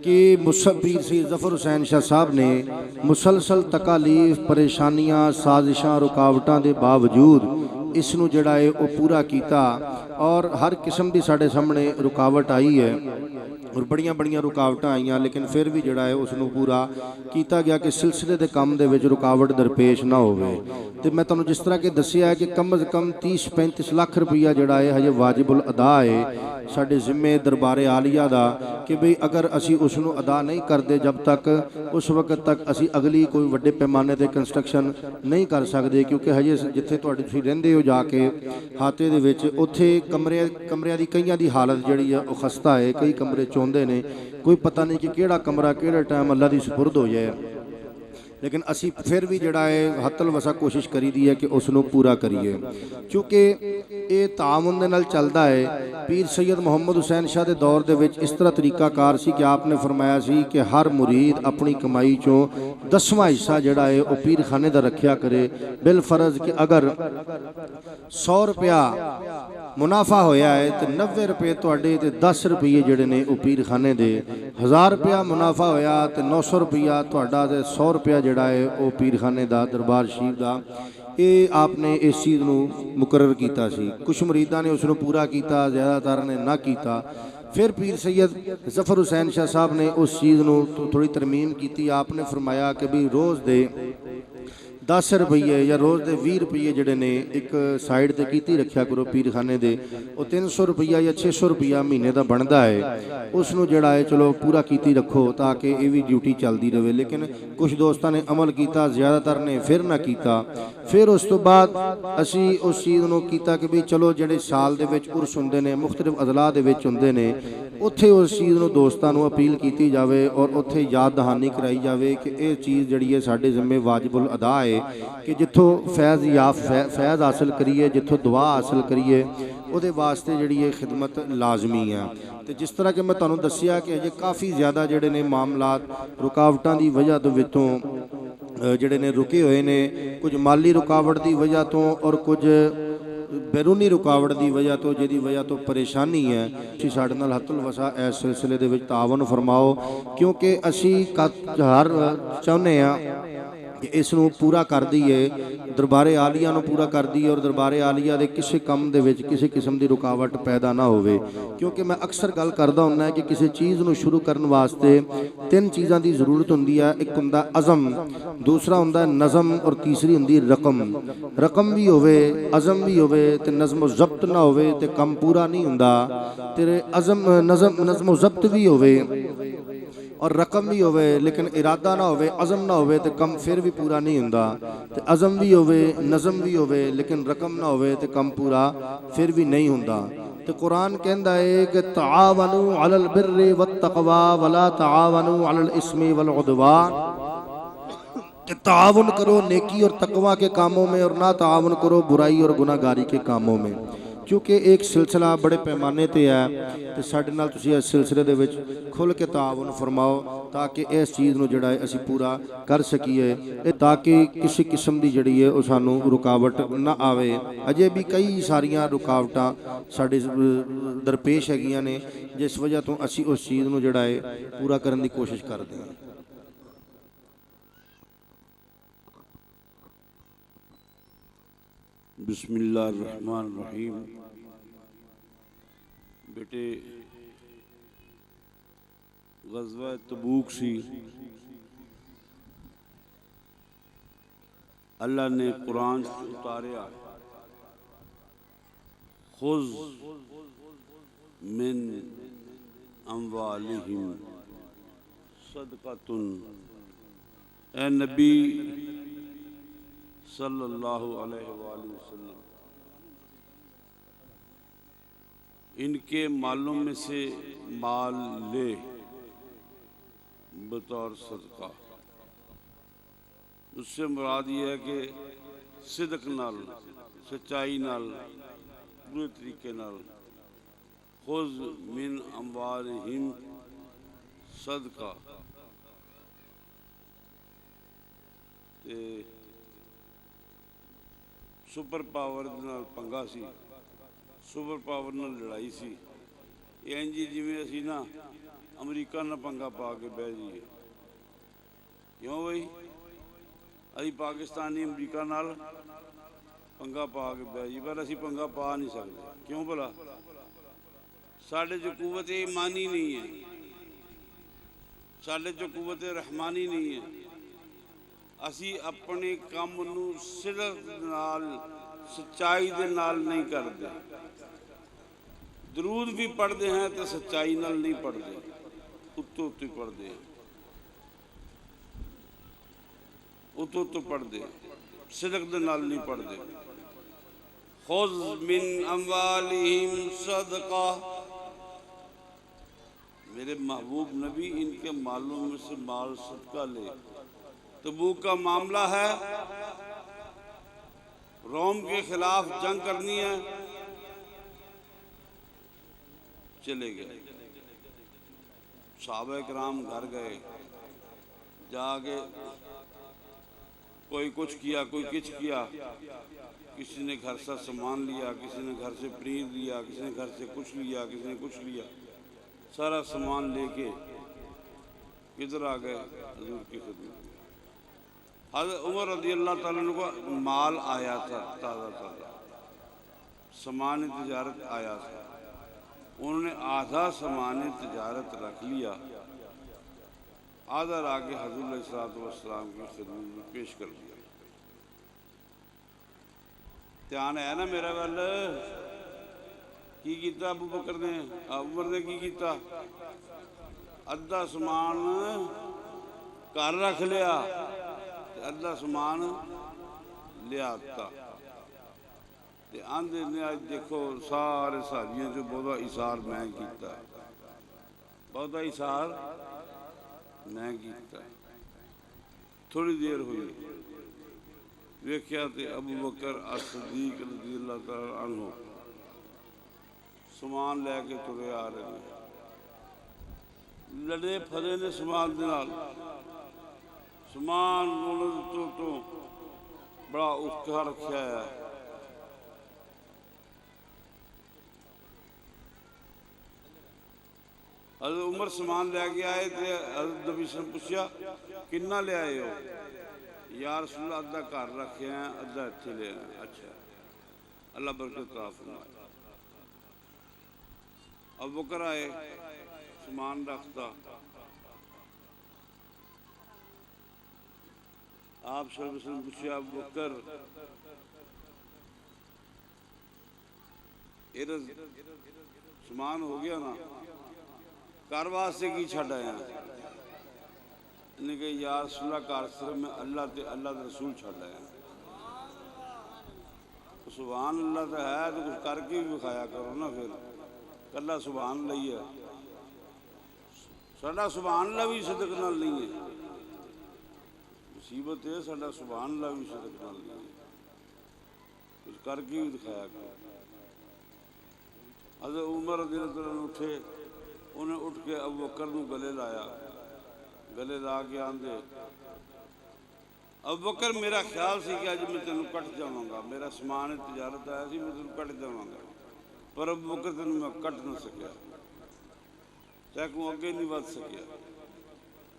कि पीर सैयद ज़फ़र हुसैन शाह साहब ने मुसलसल तकालीफ परेशानियां साजिशां रुकावटां दे बावजूद इसनू जिहड़ा है वो पूरा किया और हर किस्म की साढ़े सामने रुकावट आई है और बड़ियां बड़ियां रुकावटां आईयां लेकिन फिर भी जिहड़ा है उसनू पूरा किया गया कि सिलसिले के काम दे विच रुकावट दरपेश ना होवे। तो मैं तुहानू जिस तरह कि दसिया है कि कम अज़ कम 30-35 लाख रुपया जिहड़ा है हजे वाजिबुल अदा है साडे जिम्मे दरबारे आलिया दा कि बई अगर असी उसनू अदा नहीं करते जब तक उस वक्त तक असी अगली कोई वड्डे पैमाने ते कंस्ट्रक्शन नहीं कर सकते क्योंकि हजे जिथे तुसीं रहिंदे हो जाके हाते दे विच उत्थे कमरियां दी कईयां दी हालत जिहड़ी है वो खस्ता है। कई कमरे चाहुंदे ने कोई पता नहीं कि किहड़ा कमरा किहड़े टाइम अल्लाह दी सुपुर्द हो जाए लेकिन असी फिर भी जिहड़ा है हत्तल वसा कोशिश करी दी है कि उसनू पूरा करिए क्योंकि ये तामुन दे नाल चलदा है। पीर सैयद मोहम्मद हुसैन शाह के दौर दे विच इस तरह तरीकाकार सी कि आपने फरमाया सी कि हर मुरीद अपनी कमाई चों 10वां हिस्सा जिहड़ा है वो पीर खाने का रखिया करे बिल फर्ज कि अगर 100 रुपया मुनाफा होया है तो 90 रुपये तुहाडे ते 10 रुपये जिहड़े ने वो पीर खाने दे 1000 रुपया मुनाफा होया तो 900 रुपया तुहाडा ते 100 रुपया जिहड़ा है वो पीर खाने का दरबार शरीफ का ये आपने इस चीज़ को मुकर्रर किया सी। कुछ मुरीदा ने उसनू पूरा किया ज़्यादातर ने ना किया। फिर पीर सैयद ज़फ़र हुसैन शाह साहब ने उस चीज़ को थोड़ी तरमीम की। आपने फरमाया कि भी रोज़ दे 10 रुपये या रोज़ के 20 रुपये जिहड़े ने एक साइड ते कीती रखिया करो पीर खाने दे वो 300 रुपया या 600 रुपया महीने का बनता है उसनू जिहड़ा है चलो पूरा कीती रखो ताकि ये भी ड्यूटी चलती रहे। लेकिन कुछ दोस्तों ने अमल किया ज़्यादातर ने फिर ना किया। फिर उस तो बाद असी उस चीज़ को किया कि भी चलो जिहड़े साल दे विच उर्स हुंदे ने मुख्तलिफ अजला दे विच हुंदे ने उत्थे उस चीज़ को दोस्तों को अपील की जाए और उत्थे याद दहानी कराई जाए कि यह चीज़ जिहड़ी है साडे जिम्मे वाजिबुल अदा है कि जिथों फैज़ हासिल करिए जिथों दुआ हासिल करिए उहदे वास्ते जिहड़ी है खिदमत लाजमी है। तो जिस तरह कि मैं तुहानू दसिया कि अजे काफ़ी ज़्यादा जिहड़े ने मामलात रुकावटां दी वजह तो विचों जिहड़े ने रुके हुए ने कुछ माली रुकावट की वजह तो और कुछ बैरूनी रुकावट की वजह तो जिहदी वजह तो परेशानी है तुसीं साडे नाल हत्तुल वसा इस सिलसिले दे विच तावन फरमाओ क्योंकि असी हर चाहुंदे आ कि इसनू पूरा कर दईए दरबारे आलिया नू पूरा कर दईए और दरबारे आलिया दे किसी काम दे विच किसी किस्म की रुकावट पैदा ना होवे। क्योंकि मैं अक्सर गल करदा हुंदा है कि किसी चीज़ नू शुरू करने वास्ते 3 चीज़ों की जरूरत हुंदी है। एक हुंदा अज़म, दूसरा हुंदा नज़म और तीसरी हुंदी रकम। रकम भी होवे अज़म भी होवे ते नज़म ज़ब्त ना होवे ते काम पूरा नहीं हुंदा। तेरे अज़म नज़म ज़ब्त भी होवे और रकम भी होवे लेकिन इरादा ना होवे अज़म ना होवे तो कम फिर भी पूरा नहीं हुंदा। ते अज़म भी होवे नज़म भी होवे लेकिन रकम ना होवे तो कम पूरा फिर भी नहीं हुंदा। तो कुरान कहंदा है कि तआवनु अलल बिर्रि वत तक़वा वला तआवनु अलल इस्मि वल उद्वान, ताउन करो नेकी और तकवा के कामों में और ना ताउन करो बुराई और गुनाहगारी के कामों में। क्योंकि एक सिलसिला बड़े पैमाने ते है तो साडे नाल तुसीं इस सिलसिले दे विच खुल के ताउन फरमाओ ताकि इस चीज़ नूं जिहड़ा है असीं पूरा कर सकीए ताकि किसी किस्म की जिहड़ी है उह सानूं रुकावट ना आवे। अजे भी कई सारियां रुकावटां साडे दरपेश हैगियां ने जिस वजह तो असीं उस चीज़ नूं जिहड़ा है पूरा करन दी कोशिश करदे हां। बिस्मिल्लाहिर्रहमानिर्रहीम। बेटे ग़ज़वा तबूक सी अल्लाह ने कुरान उतारिया खुज़ मिन अम्वालिहिम सदक़तुन। ए नबी सल्लल्लाहु अलैहि वसल्लम इनके मालों में से माल ले बतौर सदका। उससे मुराद ये है कि सिदक नाल सच्चाई नाल पूरे तरीके नाल खुज़ मिन अम्वालिहिम सदका। ते सुपर पावर दे नाल पंगा सी, सुपर पावर नाल लड़ाई सी। इंज जिवें असीं ना अमरीका नाल पंगा पा के बह जाइए। क्यों बई असीं पाकिस्तानी अमरीका नाल पंगा पा के बह जाइए, पर असीं पंगा पा नहीं सकते। क्यों भला? साढ़े च कुव्वत ईमानी नहीं है, साढ़े च कुव्वत रहमानी नहीं है। असी अपने काम नूं सिदक नाल सच्चाई दे नाल नहीं करते। दरूद भी पढ़ते हैं तो सच्चाई नाल नहीं पढ़ते, उत्तो उत्ते पढ़ते हैं, उत्तो उत्तो पढ़ते, सिदक दे नाल नहीं पढ़ते। खुज़ मिन अम्वालिहिम सदका, मेरे महबूब नबी इनके मालों में से माल सदका ले। तबूक का मामला है, रोम के खिलाफ जंग करनी है, चले गए। सहाबा किराम घर गए, जाके कोई कुछ किया, कोई कुछ किया। किसी ने घर से सामान लिया, किसी ने घर से पनीर लिया, किसी ने घर से कुछ लिया, किसी ने कुछ लिया। सारा सामान लेके किधर आ गए? हजूर की खिदमत। हज़रत उमर रज़ी अल्लाह ताला अन्हु को माल आया था, ताज़ा ताज़ा सामान तिजारत आया था। उन्होंने आधा सामान तिजारत रख लिया, आधा आके हज़ूर अलैहिस्सलातु वस्सलाम की खिदमत में पेश कर दिया। ध्यान है ना मेरा गल? की कीता अबू बकर ने? उमर ने की कीता? अद्धा समान घर रख लिया, अद्धा समान लिया। आंदे ने अज देखो सारे साजियों चो बहुत इशार मैं किया, बहुत इशार मैं किया। थोड़ी देर हुई, वेख्या तो अबू बकर as-सिद्दीक रज़ी अल्लाह तआला अन्हु समान लैके तुरे आ रहे हैं। लड़े फरे ने समान दे नाल, समान तो बड़ा उसका रखा है। हज़रत उमर समान लैके आए तो हज़रत नबी से पूछा किन्ना ले आए हो? यार रसूल अद्धा घर रखे हैं, अद्धा इत्थे ले आए। अच्छा, अल्लाह बरकत अता फरमाए। अब बकर आए, समान रखता। आप सर्वसम पूछे अब बकर समान हो गया ना, घर वास्ते की छड़ आया? इन्हें कहा यार रसूल घर सिर्फ मैं अल्लाह ते अल्लाह के रसूल छड़ आया। सुभान अल्लाह तो है तो कुछ करके भी विखाया करो ना। फिर कला सुभान अल्लाह ही है, साडा सुभान अल्लाह भी सदक नाल नहीं है। मुसीबत है साडा सुभान अल्लाह भी सदक नाल नहीं है, कुछ करके भी दिखाया करो। हज़रत उमर रज़ी अल्लाह तआला उठे, उन्हें उठ के अबू बकर नूं गले लाया। गले ला के आंदे अबू बकर मेरा ख्याल से कि अज मैं तेन कट जावांगा, मेरा समान तिजारत आया सी, मैं तेन कट जावांगा, पर अबू बकर तेन मैं कट ना सकिया, चाहे को अगे नहीं बढ़ सकिया।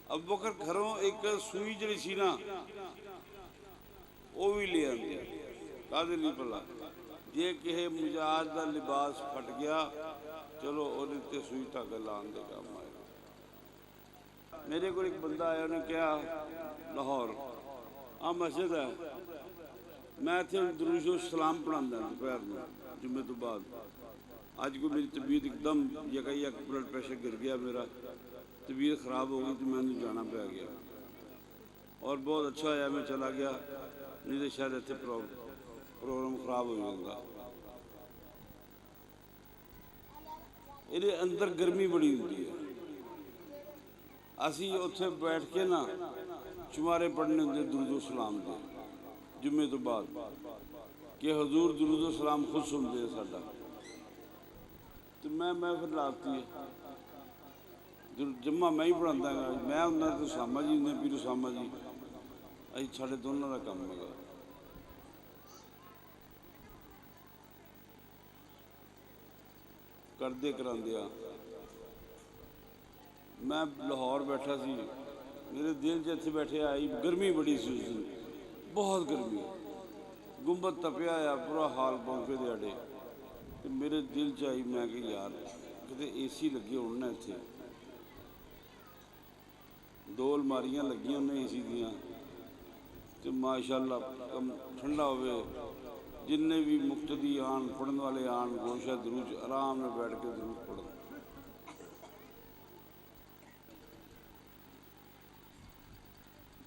अबू बकर घरों एक सूई जी सी ना वो भी ले आंदे। काहदे लई भला? जे किसी मुजाहिद का लिबास फट गया, चलो उहदे ते सूई धागा लाने दे काम आए। मेरे को एक बंदा आया, उन्हें कहा लाहौर आ मस्जिद है, मैं इतने दुरूद सलाम पढ़ांदा दोपहर में जुम्मे तो बाद। अज को मेरी तबीयत एकदम यकायक ब्लड प्रेशर गिर गया, मेरा तबीयत ख़राब हो गई तो मैंने जाना पै गया। और बहुत अच्छा होया मैं चला गया, नहीं तो शायद इतने प्रोग्राम खराब हो जाएगा। ये अंदर गर्मी बड़ी होती है। असी उत्थे बैठ के ना चुमारे पढ़ने होंगे दुरूद सलाम के जुम्मे तो बाद, कि हजूर दुरूद सलाम खुद सुनते हैं साडा। तो मैं फिर लाती है जम्मा मैं ही पढ़ाता गा, मैं उन्हें तो सामा जी ने पीर सामा जी अभी साढ़े दोनों का काम है। करदे करांदे मैं लाहौर बैठा सी, मेरे दिल च इत्थे बैठे आई गर्मी बड़ी सी उस दिन, बहुत गर्मी, गुंबद तपिया आ बुरा हाल बौंके दे आड़े। तो मेरे दिल च आई मैं कि यार किते AC लगे होण ना इत्थे, 2 अलमारियां लगियां उन्हें AC दियां, तो माशाअल्लाह कम ठंडा होवे, जिन्ने भी मुक्तदी आन पढ़न वाले आन गोशा दरूज आराम में बैठ के दरूज पढ़न।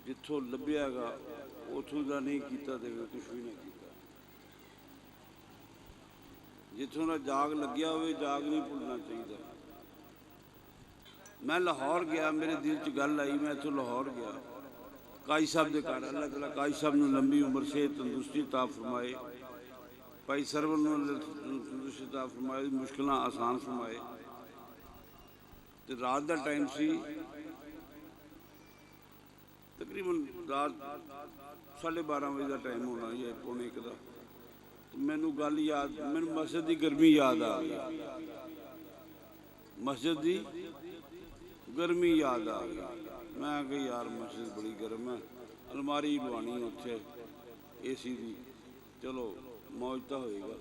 जिथों लभ्यागा उथों का नहीं किया तो कुछ भी नहीं किया। जिथों का जाग लग्या हो जाग नहीं भुलना चाहिए। मैं लाहौर गया, मेरे दिल च गल आई, मैं इथों लाहौर गया काजी साहब के घर, अल्लाह तआला काजी साहब ने लंबी उम्र सेहत तंदुरुस्ती अता फरमाए, भाई सरवर तंदुरुस्ती अता फरमाए, मुश्किल आसान फरमाए। तो रात का टाइम सी, तकरीबन रात 12:30 बजे का टाइम होना या 1:45 का। तो मैनू गल याद, मैनू मस्जिद की गर्मी याद आ गई, मस्जिद की गर्मी याद आ गई। मैं कि यार मस्जिद बड़ी गर्म है, अलमारी लवानी उत्थे AC की, चलो मौज तो होएगा,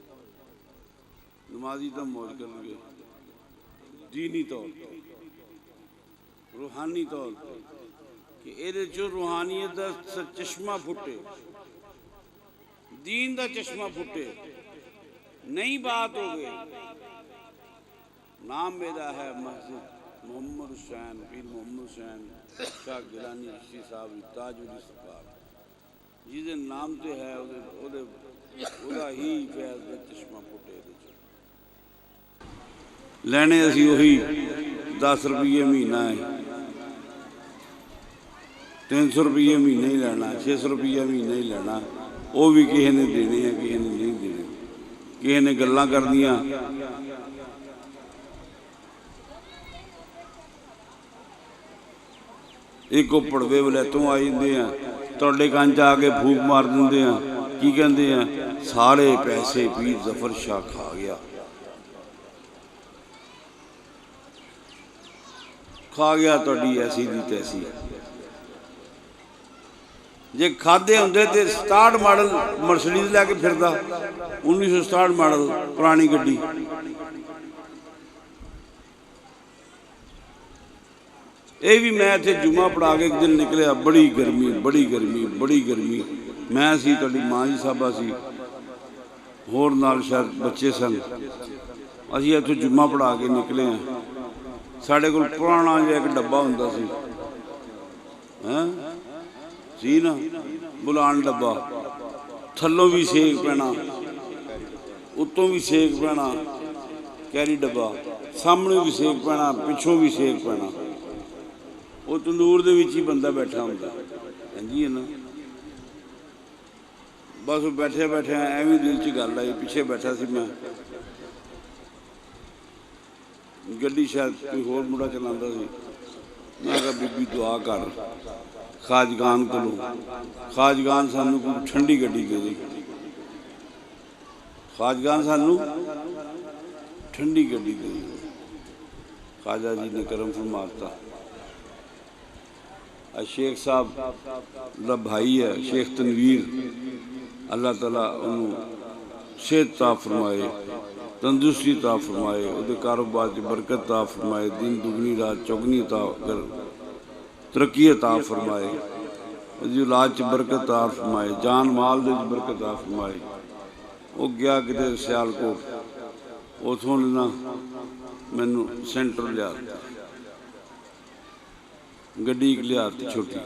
नमाजी तो मौज करेंगे, दीनी तौर पर रूहानी तौर पर कि ये चो रूहानियत का चश्मा फुटे, दीन का चश्मा फुटे, नई बात हो गई। नाम मेरा है मस्जिद मोहम्मद हुसैन पीर मोहम्मद हुसैन शाह गिलानी चिश्ती साहब ताजुल सरकार, जिसके नाम से है ओदा ही फैज का चश्मा फुटे। लैने असी उही 10 रुपये महीना है, 300 रुपये महीने ही लेना, 600 रुपया महीना ही लेना, वो भी किसी ने देने हैं किसी ने नहीं देने, किसी ने गल्लां करनियां। एक पड़वे वलैतों आ जाते हैं, तुहाडे कंन च आके फूक मार देंगे हैं, की कहते हैं सारे पैसे पीर जफर शाह खा गया, खा गया तुहाडी ऐसी दी तैसी। जे खादे होंदे तो 67 मॉडल मर्सिडीज लैके फिरदा, 1967 मॉडल पुरानी गड्डी। ये भी मैं इत्थे जुम्मा पढ़ा के एक दिन निकलिया, बड़ी गर्मी बड़ी गर्मी बड़ी गर्मी, मैं सी तुहाडी मां जी साहबा सी, होर नाल शायद बच्चे सन, असीं इत्थों जुम्मा पढ़ा के निकले हैं। साढ़े कोल पुराना जिहा एक डब्बा हुंदा सी, सी ना बुलान डब्बा, थल्लों भी सेक पैना उत्तों भी सेक पैना, कैरी डब्बा सामने भी सेक पैना पिछों भी सेक पैना, वो तंदूर दे विच ही बंदा बैठा होंदा, जी है ना। बस बैठे बैठे एवं दिल च गल आई, पिछे बैठा सी मैं, गड्डी शायद कोई होर मुंडा चलांदा सी, मैं कहा बीबी दुआ कर खाजगान को, खाजगान सानू कोई ठंडी गड्डी दे दी, खाजगान सानू ठंडी गड्डी दे दी। ख्वाजा जी ने करम फरमाता। शेख साहब का भाई है शेख तनवीर, अल्लाह ताला उन्होंने सेहत ता फरमाए, तंदुरुस्ती ता फरमाए, उहदे कारोबार च बरकत ता फरमाए, दिन दुगनी रात चौगनी ता तरक्की अता फरमाए, औलाद च बरकत अता फरमाए, जान माल दे बरकत अता फरमाए। वो गया किते सियालकोट, उथों ना मैनू सेंटर लिया, गड्डी लिया छोटी,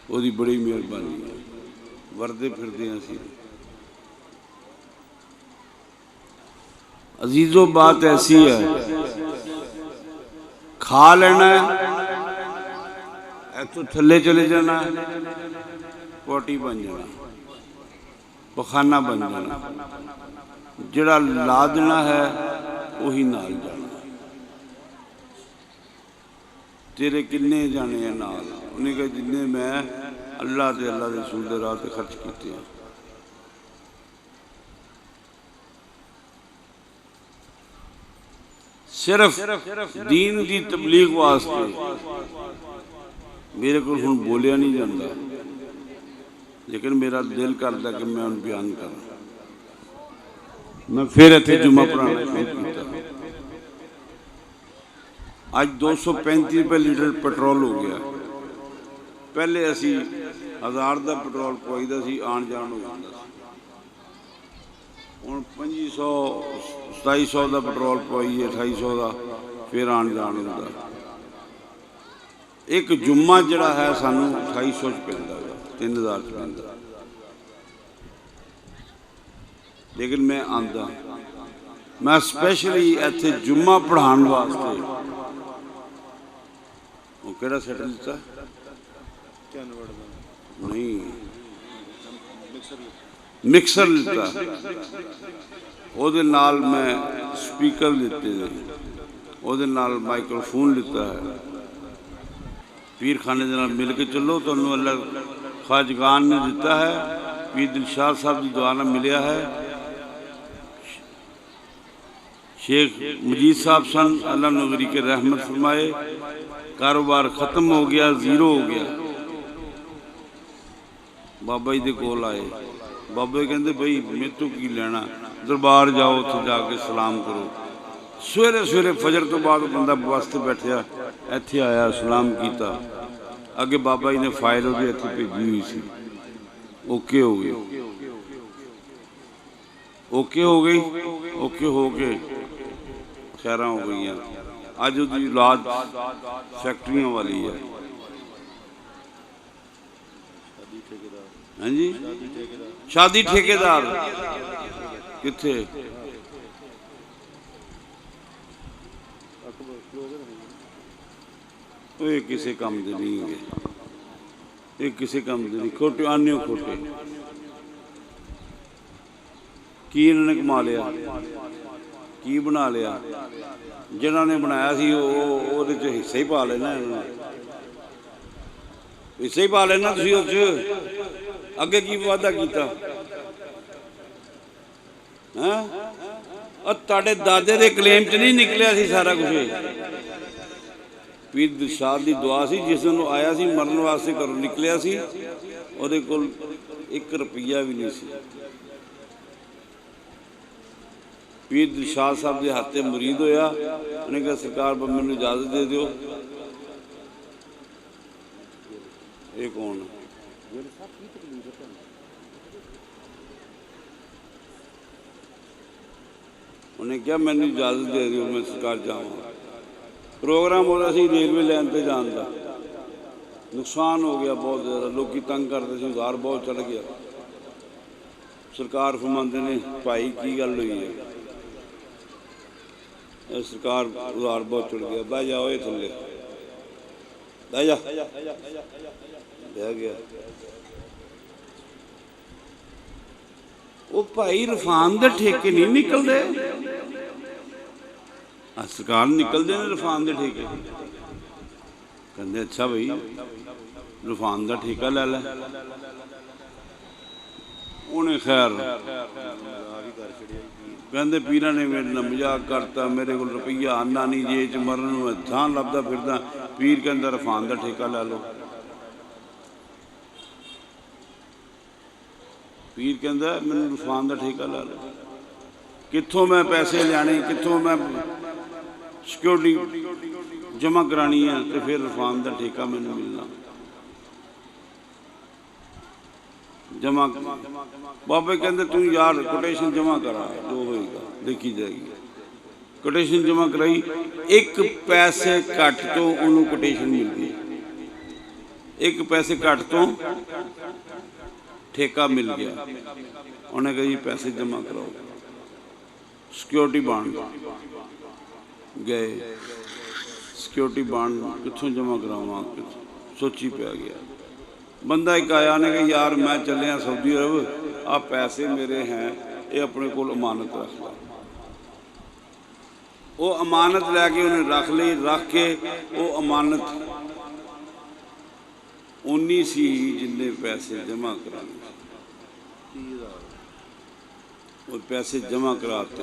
वो बड़ी मेहरबानी, वरदे फिरदे असीं। अजीजों बात ऐसी है, खा लेना इतों थले चले जाना, पोटी बन जाना, पखाना बन जाना, जिहड़ा ला देना है उही नाल जाना। तेरे किन्ने जाने हैं नाल? उन्हें कहा जिन्ने मैं अल्लाह के रसूल दे राह ते खर्च किए हैं। सिर्फ दीन की तबलीग वास्ते मेरे को हुण बोलिया नहीं जाता, लेकिन मेरा दिल करता कि मैं उन बयान करा। मैं फिर इत्थे जुम्मा पढ़ाना शुरू किया। अज 235 रुपये लीटर पेट्रोल हो गया। पहले असी 1000 का पेट्रोल पवाईदा सी, आन जान हो जाता सी। हुण 2500 2700 का पेट्रोल पवाईए, 2800 का, फिर आन जान होता। एक जुम्मा जिहड़ा है सानू 2800 च पैंदा, 3000 च पैंदा। लेकिन मैं आंदा, मैं स्पैशली इत्थे जुम्मा पढ़ाने वास्ते वो केड़ा सैट लिता नहीं, मिक्सर लिता। ਉਹਦੇ नाल मैं स्पीकर लिते ने, ਉਹਦੇ नाल माइक्रोफोन लिता है। पीर खाने के नाल मिल के चलो, तो अल्लाह ख्वाजगान ने दिता है। पीर दिलशाद साहब की दुआ नाल मिलिया है। शेख मजीद साहब सन, अल्लाह नगरी के रहमत फरमाए। कारोबार खत्म हो गया, जीरो हो गया। बाबा जी के कोल आए। बाबा जी कहते बई मेरे तो की लेना, दरबार जाओ, उत्थे जाके सलाम करो। सवेरे सवेरे फजर तो बाद बंदा बस से बैठा, इत्थे आया, सलाम किया। अगे बाबा जी ने फाइल वो इत्थे भेजी हुई सी। ओके हो गई, ओके हो गई, ओके हो के खैर हो गई। अज उसकी औलाद फैक्ट्रियों वाली है। हाँ जी, शादी ठेकेदार किथे? ये किसी काम दे नहीं है, ये किसी काम दे नहीं। खोटे आने खोटे की इन्होंने कमा लिया, की बना लिया? जिन्होंने बनाया सी वो हिस्से ही पा लेना, हिस्से ही पा लेना। तुसीं उस अगे की वादा किया? तुहाडे दादे दे क्लेम च नहीं निकलिया सी सारा कुछ? पीर दिलशाद की दुआ सी, जिस दिन आया सी मरन वास्ते घरों निकलिया सी, उहदे कोल 1 रुपया भी नहीं सी। पीर दिलशाद साहब के हाथ से मुरीद होया। उन्हें कहा सरकार मैनूं इजाजत दे दिओ। ये कौन? उन्हें क्या मैनूं इजाजत दे दिओ, मैं सरकार जाऊँ। प्रोग्राम हो रहा सी रेलवे लाइन पर जाने का, नुकसान हो गया बहुत ज़्यादा। लोग तंग करते थे, उधार बहुत चढ़ गया। सरकार फरमाते ने भाई की गल हुई है? सरकार उधार बहुत चढ़ गया। बह जाओ ये थले, बह जा, बह गया। वो भाई रफान दे ठेके नहीं निकलते, सरकार निकलते हैं रफान के ठेके। कहते अच्छा भाई रफान का ठेका ले लै। उन्हें खैर कहते पीर ने मेरे नाल मजाक करता, मेरे को रुपया आना नहीं जेब च, मरन में थान लभदा फिरदा। पीर कहता रफान का ठेका लै लो। पीर कहता मैनूं रफान का ठेका लै लो। कित्थों मैं पैसे लियाने, कित्थों मैं सिक्योरिटी जमा करानी है, तो फिर रफान का ठेका मैनूं मिलना। जमा बाबे कहते तू यार कोटेशन जमा करा, जो होएगा देखी जाएगी। कोटेशन जमा कराई, 1 पैसे घट तो उन्होंने कोटेशन मिल गई। 1 पैसे घट तो ठेका मिल गया। उन्हें कहा जी पैसे जमा कराओ, सिक्योरिटी बॉन्ड गए। सिक्योरिटी बॉन्ड कितों जमा करावा, सोची पै गया। बंदा एक आया ने कहा यार मैं चलिया सऊदी अरब, आ पैसे मेरे हैं ये अपने को अमानत रख ला। वो अमानत लैके उन्हें रख ली, रख के वो अमानत उन्नी सी जिन्ने पैसे जमा कराने और पैसे जमा कराते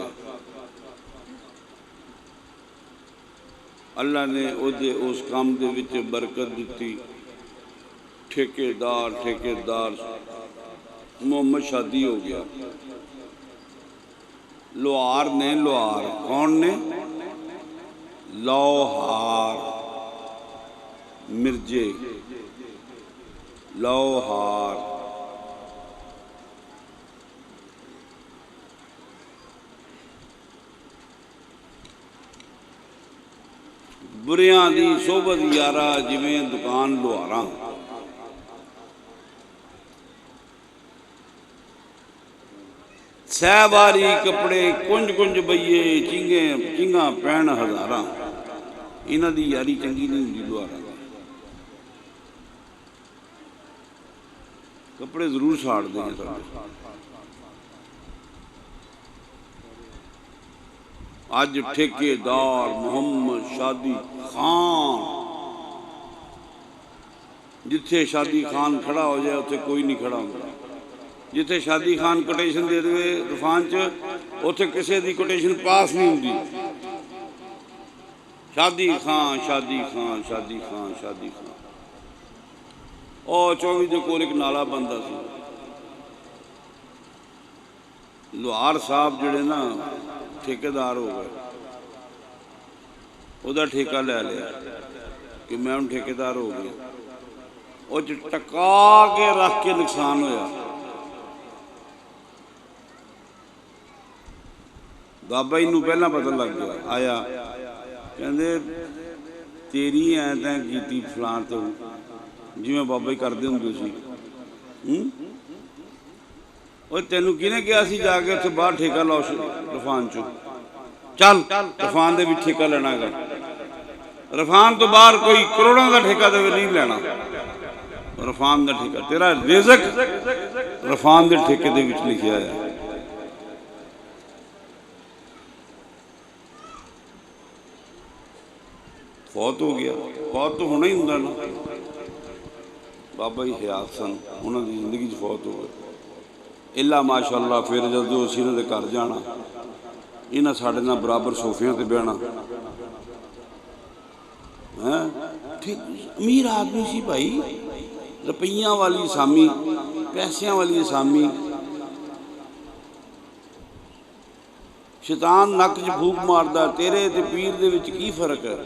अल्लाह ने उहदे उस काम दे विच बरकत दी। ठेकेदार मोहम्मद शादी हो गया। लोहार ने, लोहार कौन ने? लोहार मिर्जे, लोहार बुरियां दी सोबत यारा जिवें दुकान लोहारां। सहबारी कपड़े कुंज कुंज बईए चिंगा पैन हज़ारां। इन्हां दी यारी चंगी नहीं हुंदी लोहारां दी। कपड़े जरूर साड़दे हैं साडे। अज ठेकेदार मोहम्मद शादी खान, जिथे शादी खान खड़ा हो जाए उत्थे कोई नहीं खड़ा होंदा। जिथे शादी खान कोटेशन दे दे तूफान च उत्थे किसी की कोटेशन पास नहीं होंदी। शादी खान, शादी खान, शादी खान, शादी खान। और 24 के कोल एक नाला बनता सी। लोहार साहब जिहड़े ना ठेकेदार हो गए, उहदा ठेका ले लिया कि मैं हम ठेकेदार हो गया। वो टका के रख के नुकसान होया। बाबा जी नूं पहला पता लग गया। आया कहंदे तेरी ऐ तैं कीती फलां तो जिवें बाबा जी करदे हुंदे सी। और तेनू किने कहा सी जाके उत्थे बाहर ठेका लो रफान चो, चल रफान दे विच ठेका लेना है। रफान तो बाहर कोई करोड़ों का ठेका दे नहीं लेना। रफान का ठेका तेरा रिज़्क रफान के ठेके दे विच लिखिया है। फौत हो गया, फौत तो होना ही हुंदा ना। बाबा जी हयात सन, उन्होंने जिंदगी फौत हो गए। इला माशाअल्लाह फिर जो असीं इन्हां दे घर जाना, इन्हां साडे नाल बराबर सोफियां ते बहना है। ठीक अमीर आदमी सी भाई, रुपइयां वाली असामी, पैसों वाली असामी। शैतान नक च फूक मारदा, तेरे ते पीर दे विच की फर्क है?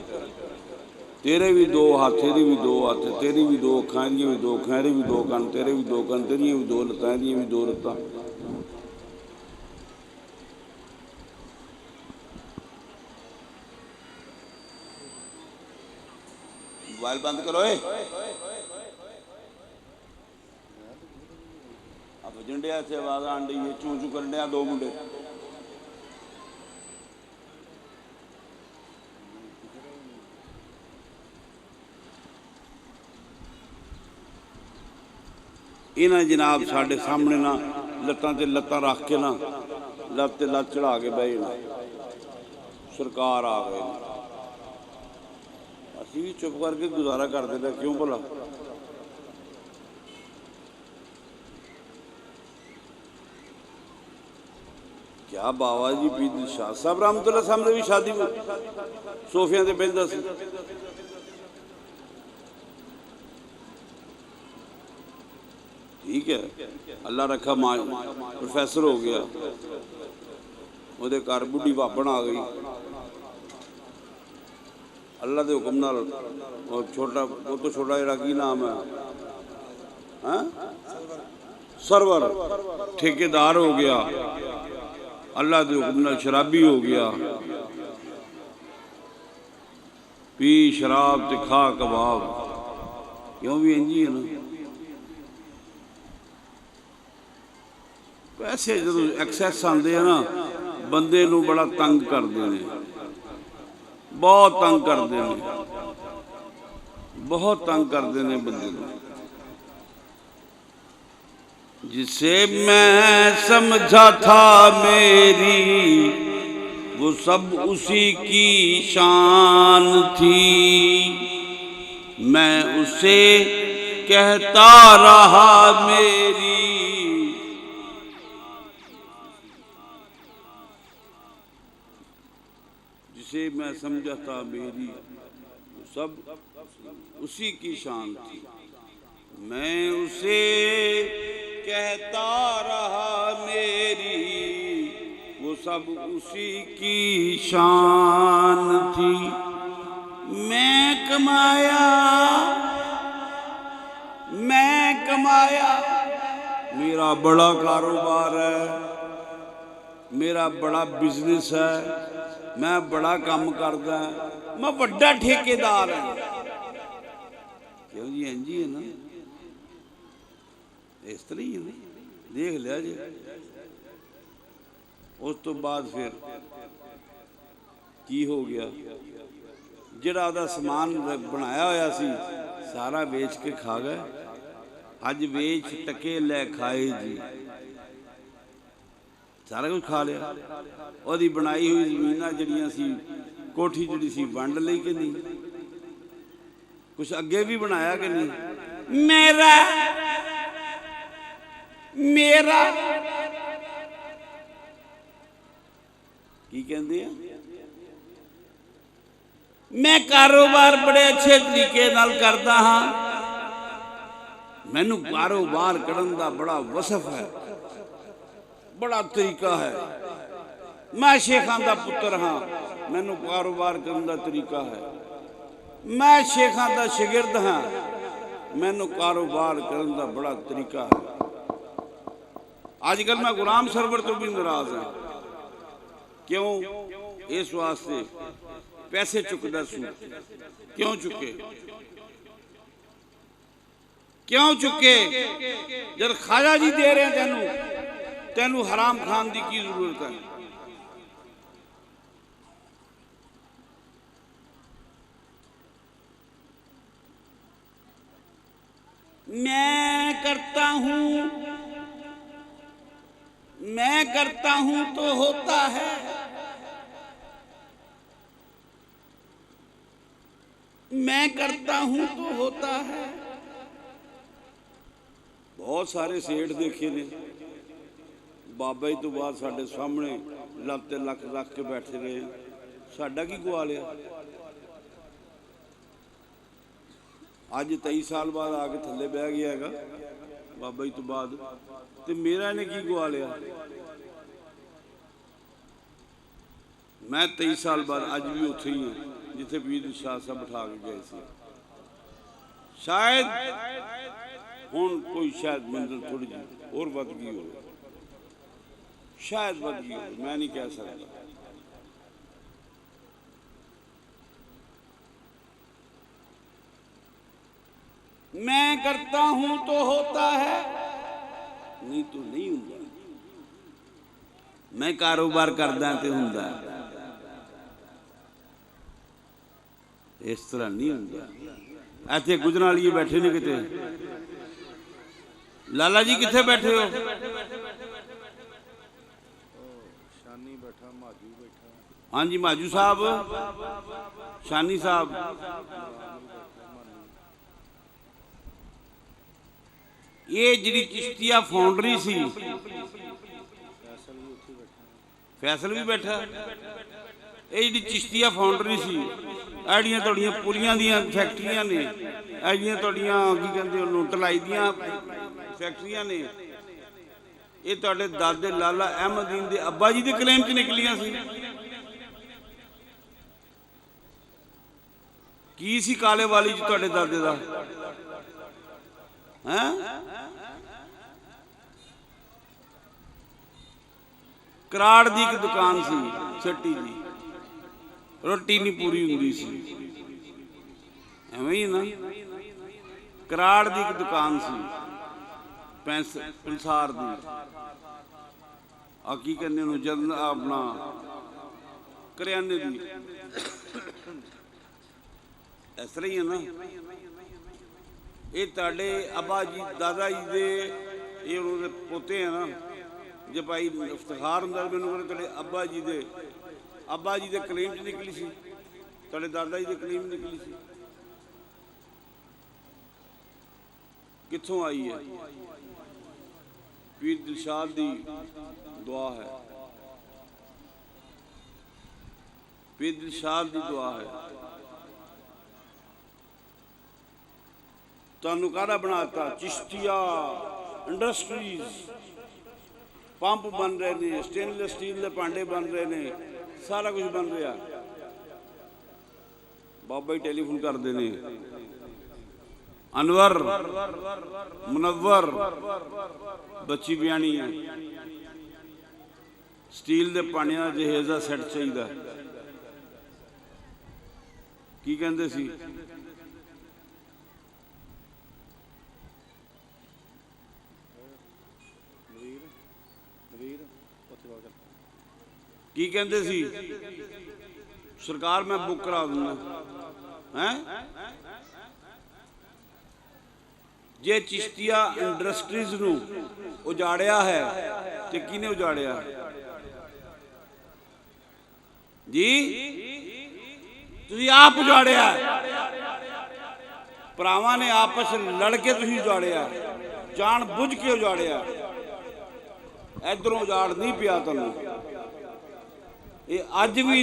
तेरे भी दो हाथ, तेरी भी दो हाथ, तेरी भी दो अखां, एहदियां भी दो अखां, एहदे भी दो कन, तेरे भी दो कन, तेरियां भी दो लत्तां, एहदियां भी दो लत्तां। मोबाइल बंद करो। अब झंडिया से आवाज आन डी है, चूं चूं करन डया दो मुंडे। इन्हें जनाब साढ़े सामने ना लत्तां ते लत्तां रख के ना लत्त ते लत्त चढ़ा के बह जाना। सरकार आ गए, असी भी चुप करके गुजारा करते थे। क्यों भला? क्या बाबा जी पीर शाह साहब रहमतुल्लाह सामने भी शादी सोफिया ते बहिंदा सी। ठीक है, अल्लाह रखा मां प्रोफैसर हो गया, वो घर बुढ़ी भाबन आ गई। अल्लाह के हुक्म नाल छोटा वो तो छोटा जरा की नाम है सरवर ठेकेदार हो गया। अल्लाह के हुक्म नाल शराबी हो गया। पी शराब ते खा कबाब। क्यों भी इंजी है ना। पैसे जो एक्सैस आते हैं ना, बंदे नूं बड़ा तंग करते हैं, बहुत तंग करते हैं, बहुत तंग करते हैं बंदे नूं। जिसे मैं समझा था मेरी वो सब उसी की शान थी। मैं उसे कहता रहा मेरी जिसे मैं समझा था मेरी वो सब उसी की शान थी। मैं उसे कहता रहा मेरी वो सब उसी की शान थी। मैं कमाया मेरा बड़ा कारोबार है, मेरा बड़ा बिजनेस है, मैं बड़ा काम करदा, मैं बड़ा ठेकेदार हाँ। क्यों जी? इंज ही है ना, इस तरह ही है ना, देख लिया जी। उस तो बाद फिर की हो गया, जिहड़ा उहदा समान बनाया होया सी सारा वेच के खा गए। अज वेच टके लै खाए जी, सारा कुछ खा लिया। ओहदी बनाई हुई जमीनां जिहड़ियां सी, कोठी जिहड़ी सी वंड लई कि नहीं, कुछ अगे भी बनाया कि नहीं। मेरा मेरा की कहंदे आ, मैं कारोबार बड़े अच्छे तरीके नाल करदा हाँ, मैनू कारोबार करन दा बड़ा वसफ है, बड़ा तरीका है। मैं शेखां दा पुत्र हाँ, मैनू कारोबार करन दा तरीका है। मैं शेखां दा शागिर्द हाँ, मैनू कारोबार करन दा बड़ा तरीका है। अजकल मैं गुलाम सरवर तो भी नाराज हाँ। क्यों? इस वास्ते पैसे चुकदा सू। क्यों चुके? क्यों चुके? जब खाजा जी दे रहे हैं तेनू हराम खान की जरूरत है? मैं करता हूं तो होता है, मैं करता हूं तो होता है। बहुत सारे सेठ देखे ने, बाबा जी तो बाद साडे सामने लत्त ते लक रख के बैठे रहे हैं, साडा की गवा लिया। अज 23 साल बाद आके थले बह गया है बाबा जी तो बाद, ते मेरा ने की गवा लिया। मैं 23 साल बाद अज भी उत्थे ही हाँ जिथे पीर शाह साहब बिठा के गए थे। शायद हुण कोई शायद मंजिल थोड़ी जी और वध गई हो, शायद वध गई हो, मैं नहीं कह सकता। मैं करता हूं तो होता है, नहीं तो नहीं हुंदा। मैं कारोबार करदा ते हुंदा, इस तरह नहीं हुंदा। इत्थे गुजरावाली बैठे ने किते, लाला जी किथे बैठे हो? शानी बैठा, माजू बैठा। हाँ जी माजू साहब, शानी साहब। ये जिहड़ी चिश्तिया फाउंडरी सी, फैसल भी बैठा। ये जिहड़ी चिश्तिया फाउंडरी सी, एड़ियां तुहाड़ियां पुलियां दियां फैक्ट्रियां ने, एड़ियां तुहाड़ियां की कहंदे ओनू ढलाई दियां फैक्ट्रियां ने, ये तुहाडे दादे लाला अहमदीन दे अब्बा जी दे क्लेम च निकलियां सी। की सी काले वाली च तुहाडे दादे दा हैं? कराड़ दी एक दुकान सी छट्टी जी, रोटी नहीं पूरी हुंदी सी, एवें ही ना। कराड़ दी एक दुकान सी पंसार दी, आ की कहंदे ओनू जन अपना करियाने दी, इस तरह ही है ना। ये तुहाडे अब्बा जी दादा जी दे ये उन्होंने पोते हैं ना, जे भाई इफ्तिखार होंगे मैनू कहते तेरे अब्बा जी के कलीम च निकली सी, तेरे दादा जी के कलीम निकली सी, कित्थों आई है? पीर दिलशाद दी दुआ है, पीर दिलशाद दी दुआ है। तुहानू काहदा बनाता? चिश्तिया इंडस्ट्रीज, पंप बन रहे ने, स्टेनलेस स्टील के भांडे बन रहे ने, सारा कुछ बन रहा। बाबा ही टेलीफोन करते हैं, अनवर मुनव्वर बच्ची बयानी है, स्टील के पानिया जहेज का सैट चाहिए। की कहते सी? की कहते सी? सरकार मैं बुक करा दूंगा हैं। जे चिश्तिया इंडस्ट्रीज नू उजाड़िया है तो किने उजाड़िया जी? तुसी आप उजाड़िया, भरावां ने आपस लड़ के तुसी उजाड़िया, जान बुझ के उजाड़िया। इधरों उजाड़ नहीं पिया तुहानू। ये अज भी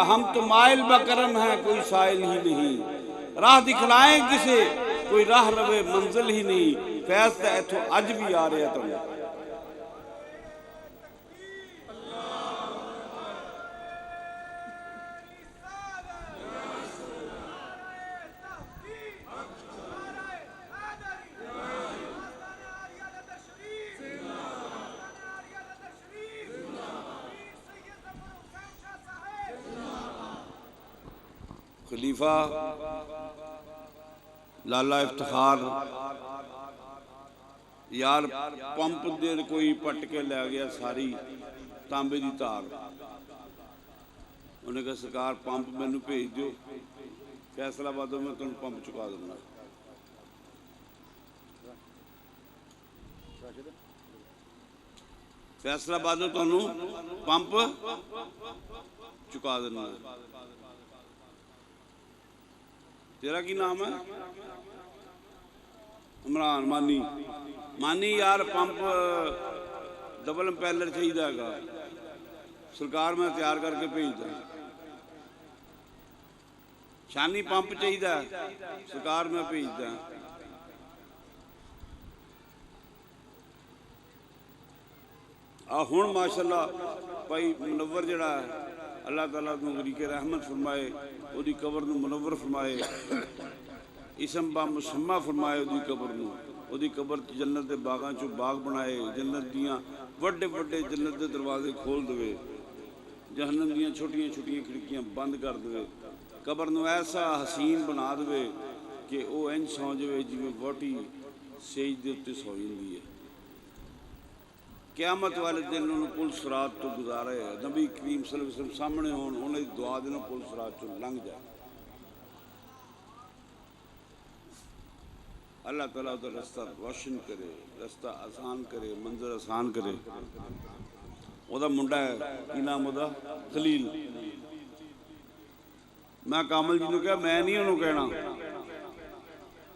हम तो माइल बकरम है, कोई साइल ही नहीं, राह दिखलाएं किसे, कोई राह रवे मंजिल ही नहीं। फैज तो इथों अज भी आ रहा तुहानू। खलीफा लाला इफ्तिखार यार पंप दे कोई पट के लै गया सारी तांबे की तार। उन्हें कहा सरकार पंप मैनू भेज दो, फैसलाबाद मैं तुम पंप चुका दूंगा। फैसलाबाद में तुहानू पंप चुका देना। तेरा की नाम है? इमरान मानी। मानी यार पंप डबल इंपैलर चाहिए, सरकार मैं तैयार करके भेजदा। शानी पंप चाहिए, सरकार मैं भेजदा। हुण माशाअल्लाह भाई मुनव्वर जिहड़ा अल्लाह ताला वरीके रहमत फरमाए, उहदी कबर नूं मुनव्वर फरमाए, इसम बा मुसम्मा फरमाए उहदी कबर नूं। उहदी कबर जन्नत के बागां चों बाग बनाए, जन्नत दियां वड्डे वड्डे जन्नत के दरवाजे खोल देवे, जहन्नम दियां छोटियां छोटियां खिड़कियां बंद कर देवे, कबर नूं ऐसा हसीन बना देवे कि वह इंज सौ जाए जिवें वोटी सेज दे उत्ते सौ जांदी है। क्यामत वाले दिन उन्होंने पुल सरात तो गुजारा है, नबी करीम सल्लल्लाहु अलैहि वसल्लम सामने हो, उन्हें दुआ देना पुल सरात चो लंघ जाए। अल्लाह ताला उधर रास्ता रोशन करे, रास्ता आसान करे, मंजर आसान करे। ओदा मुंडा है, की नाम ओदा? खलील। मैं कामल जी ने कहा मैं नहीं उन्होंने कहना,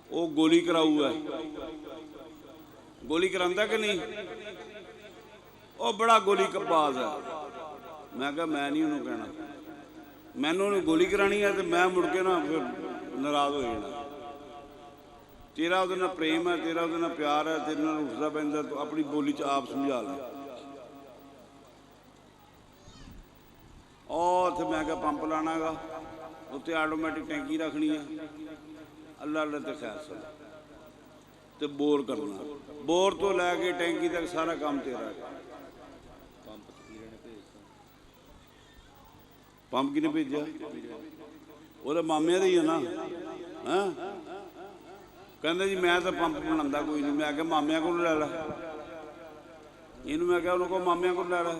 वो गोली कराऊ है। गोली करांदा कि नहीं? वो बड़ा गोली कबाज है। मैं कहा मैं नहीं उन्होंने कहना, मैनू उन्हें गोली करानी है तो मैं मुड़ के ना फिर नाराज हो जाना। तेरा उहदे नाल प्रेम है, तेरा उहदे नाल प्यार है, तेरे नाल उठदा पैंदा, तो अपनी बोली च आप समझा ले। और उत्थे मैं क्या पंप लाना गा, उत्ते आटोमैटिक टैंकी रखनी है, अल्लाह अल्लाह ते खैर सल ते बोर करना, बोर तो लैके टैंकी तक सारा काम तेरा है। पंप किने भेजा? वो मामे का ही है ना। हाँ कहते जी मैं तो पंप बनाता कोई नहीं। मैं क्या मामिया को लै ला, इनू मैं क्या उन्होंने मामिया को लै ला।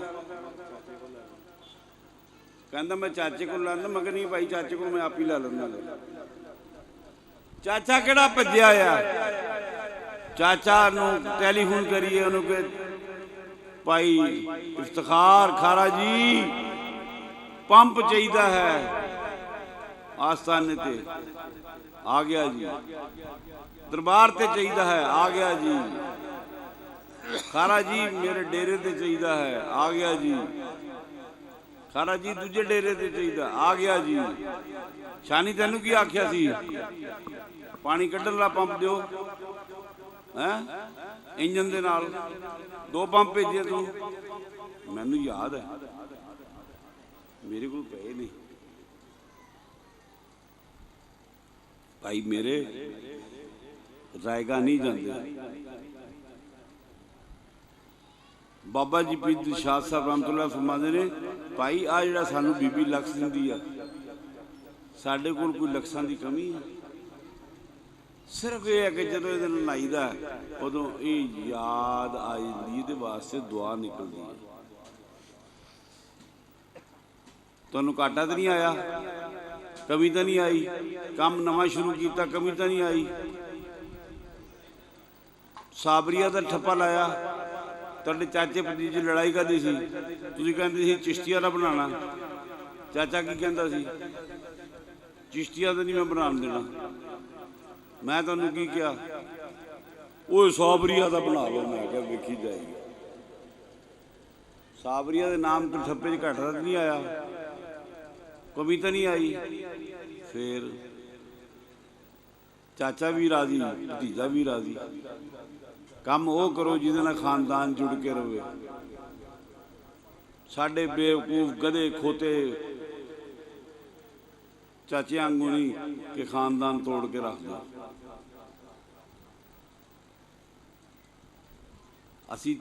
कहता मैं चाचे को लाना। मैं नहीं भाई चाचे को मैं आप ही ला लेना। चाचा केड़ा भज्या आ? चाचा नूं टैलीफोन करिए उन्होंने के भाई इफ्तिखार खारा जी पंप चाहिए है आस्थाने ते आ गया जी, दरबार ते चाहिए है आ गया जी, खारा जी मेरे डेरे ते चाहिए है आ गया जी, खारा जी दूजे डेरे ते चाहिए आ गया जी। शानी तेनू की आख्या सी पानी कढ़न ला पंप दिओ है इंजन दे नाल 2 पंप भेजे तू, मैनू याद है मेरे को पे नहीं भाई मेरे रायगा नहीं जाते। बाबा जी पीर दिलशाद साहब रहमतुल्लाह फरमाते ने भाई आ जिहड़ा सानू बीबी लक्स दिंदी आ साडे कोल कोई लक्सां दी कमी है, सिर्फ ये है कि जदों इहदे नाल नहाईदा उदों ये याद आ जांदी इहदे वास्ते दुआ निकलदी है। तुहानू घाटा तो नहीं आया, कमी तो नहीं आई, काम नवा शुरू किया कमी तो नहीं आई, साबरिया का ठप्पा लाया तुहाडे चाचे भतीजे लड़ाई करदी सी तुसीं कहंदे सी चिश्तिया दा बनाना, चाचा की कहंदा सी चिश्तिया दा नहीं मैं बनान देना, मैं तुहानू की कहा ओए साबरिया दा बना लो, मैं क्या वेखी जाएगी। साबरिया के नाम तो ठप्पे च घाटा तो नहीं आया, कमी तो नहीं आई, फिर चाचा भी राजी भतीजा भी राजी, काम वो करो जिहदे नाल खानदान जुड़ के रहे। साडे बेवकूफ गधे खोते चाचे आंगू नहीं कि खानदान तोड़ के रख दो। असी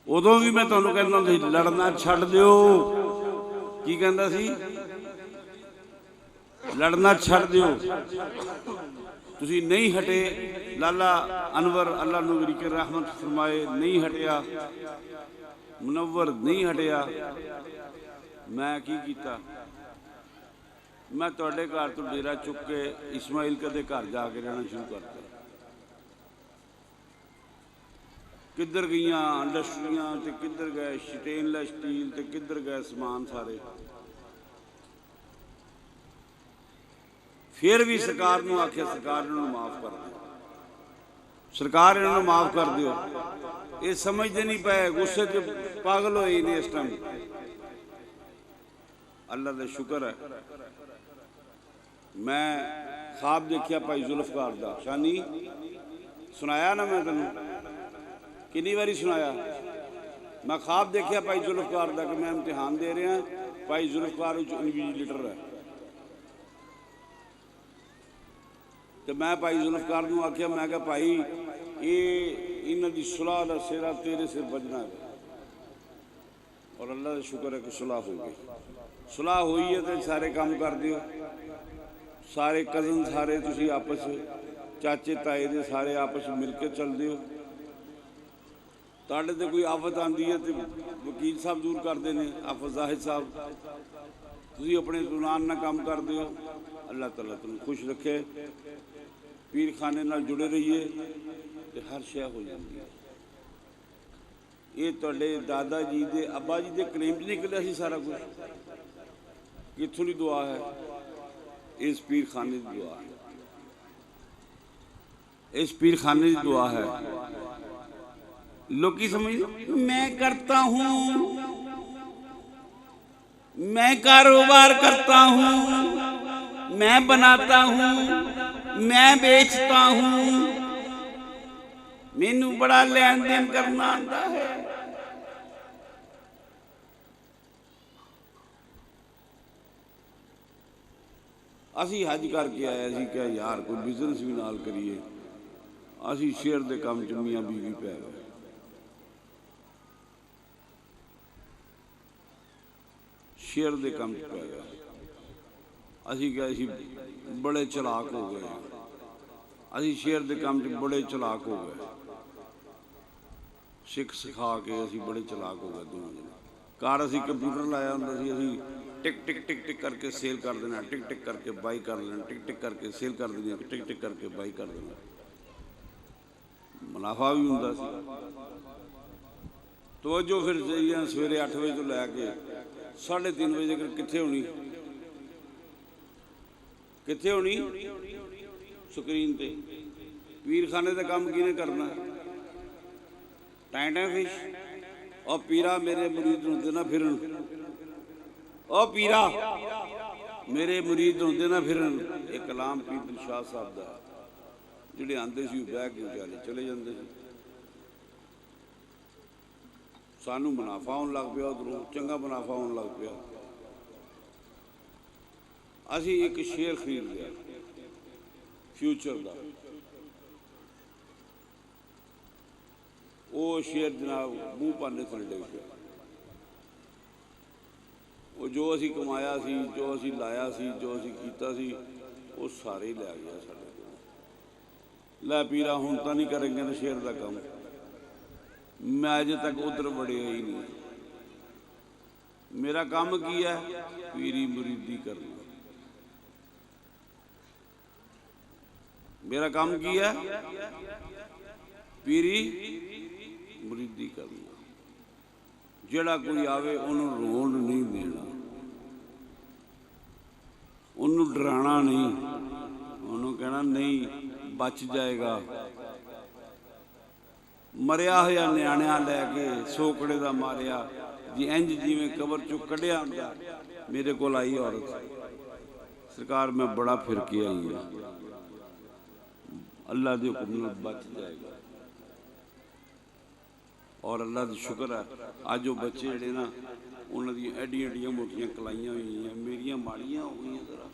उदों भी मैं तुहानू कहंदा सी लड़ना छड्ड दिओ, की कहंदा सी लड़ना छड्ड दिओ, तुसी नहीं हटे। लाला अनवर अल्लाह नूरी के रहमत फरमाए नहीं हटिया, मुनव्वर नहीं हटिया, मैं की कीता मैं तुहाडे घर तो डेरा चुक के इस्माइल कदे घर जाके रहना शुरू करता। किधर गई इंडस्ट्रियां ते किधर गए स्टेनलैस स्टील ते किधर गए समान सारे। फिर भी सरकार नूं आख्या सरकार इन्हां नूं माफ कर दो, सरकार इन्हां नूं माफ कर दिओ, ये समझते नहीं पे गुस्से च पागल होए ने इस टाइम। अल्लाह का शुक्र है मैं ख्वाब देखिया भाई जुल्फकार दा, शानी सुनाया ना मैं तेनों कितनी बारी सुनाया, मैं ख्वाब देखिया भाई जुल्फकार दा कि मैं इम्तिहान दे रहा भाई जुल्फकार इन्विजिलेटर है। तो मैं भाई जुल्फकार नूं आख्या मैं क्या भाई ये इन्हां दी सुलह दा सेरा तेरे सिर बजना है, और अल्लाह का शुक्र है कि सुलह हो गई। सुलह हुई है तो सारे काम कर दिओ, सारे कजन सारे तुसी आपस चाचे ताए दे सारे आपस मिल के चल दिओ। तुहाडे ते कोई आफत आती है तो वकील साहब दूर करते हैं, आफत जाहिद साहब तुसी अपने जुनान नाल काम कर दिओ। अल्लाह ताला तुहानूं खुश रखे, पीर खाने नाल जुड़े रहिए तो हर शय हो जाती है। ये तुहाडे दादा जी दे अब्बा जी दे कलेम च निकलिया सी सारा कुछ, कित्थों दी दुआ है, इस पीर खाने की दुआ है, इस पीर खाने की दुआ है। लोग समझ मैं करता हूं, मैं कारोबार करता हूं, मैं बनाता हूं, मैं बेचता हूं, मैनू बड़ा लेन देन करना आता है। असी हज करके आया सी क्या यार कोई बिजनेस भी नाल करिए, असी शेयर दे काम च मियां बीवी पै गए। शेयर दे काम च पै गए, असी क्या असी बड़े चलाक हो गए, असी शेयर दे काम च बड़े चलाक हो गए, सिख सिखा के असी बड़े चलाक हो गए दोनों जने। कार असी कंप्यूटर लाया हुंदा सी, असी टिक टिक टिक टिक करके सेल कर देना, टिक टिक करके बाई कर लेना, टिक टिक करके सेल कर देनी, टिक टिक करके बाई कर देना। मुनाफा भी हुंदा सी। तवज्जो फिर सवेरे 8 बजे तो लैके 3:30 बजे तक कित्थे होनी, कित्थे होनी स्क्रीन ते। पीरखाने का काम किने करना, टाइम फिश। और पीरा मेरे मुरीद होंदे ना फिरन, ओ पीरा मेरे मुरीद होंदे ना फिरन। एक कलाम पीर दिलशाह साहब का, जिहड़े आंदे सी बह के बेचारे चले जाते सी। सानू मुनाफा होने लग पिया, उधरों चंगा मुनाफा होने लग पिया। असी एक शेयर खरीद लिया फ्यूचर का। वो शेयर जनाब मूँह पाने थले डिग पिया। वो जो असी कमाया सी, जो असी लाया सी, जो असी कीता सी, वो सारे ही लै गया साडे कोल। लै पीरा हुण तां नहीं करेंगे ना शेयर का काम। मैं अजे तक उधर वड़िया ही नहीं। मेरा काम की है, पीरी मुरीदी करना। मेरा काम की है, पीरी मुरीदी करना। जिहड़ा कोई आवे उन्होंने रोन नहीं देना, उन्होंने डराना नहीं, उन्होंने कहना नहीं बच जाएगा। मरिया होया न्याणिया लैके सोकड़े का मारिया जी, इंज जिमें कबर चो कढ़िया हुंदा। मेरे को आई औरत, सरकार मैं बड़ा फिर के आई है, अल्लाह के हुक्म नाल बच जाएगा। और अल्लाह का शुक्र है अज वो बच्चे जोड़े ना उन्होंने एडियां एडियां मोटियां कलाइयां हुई हैं, मेरिया माड़ियां हो गई जरा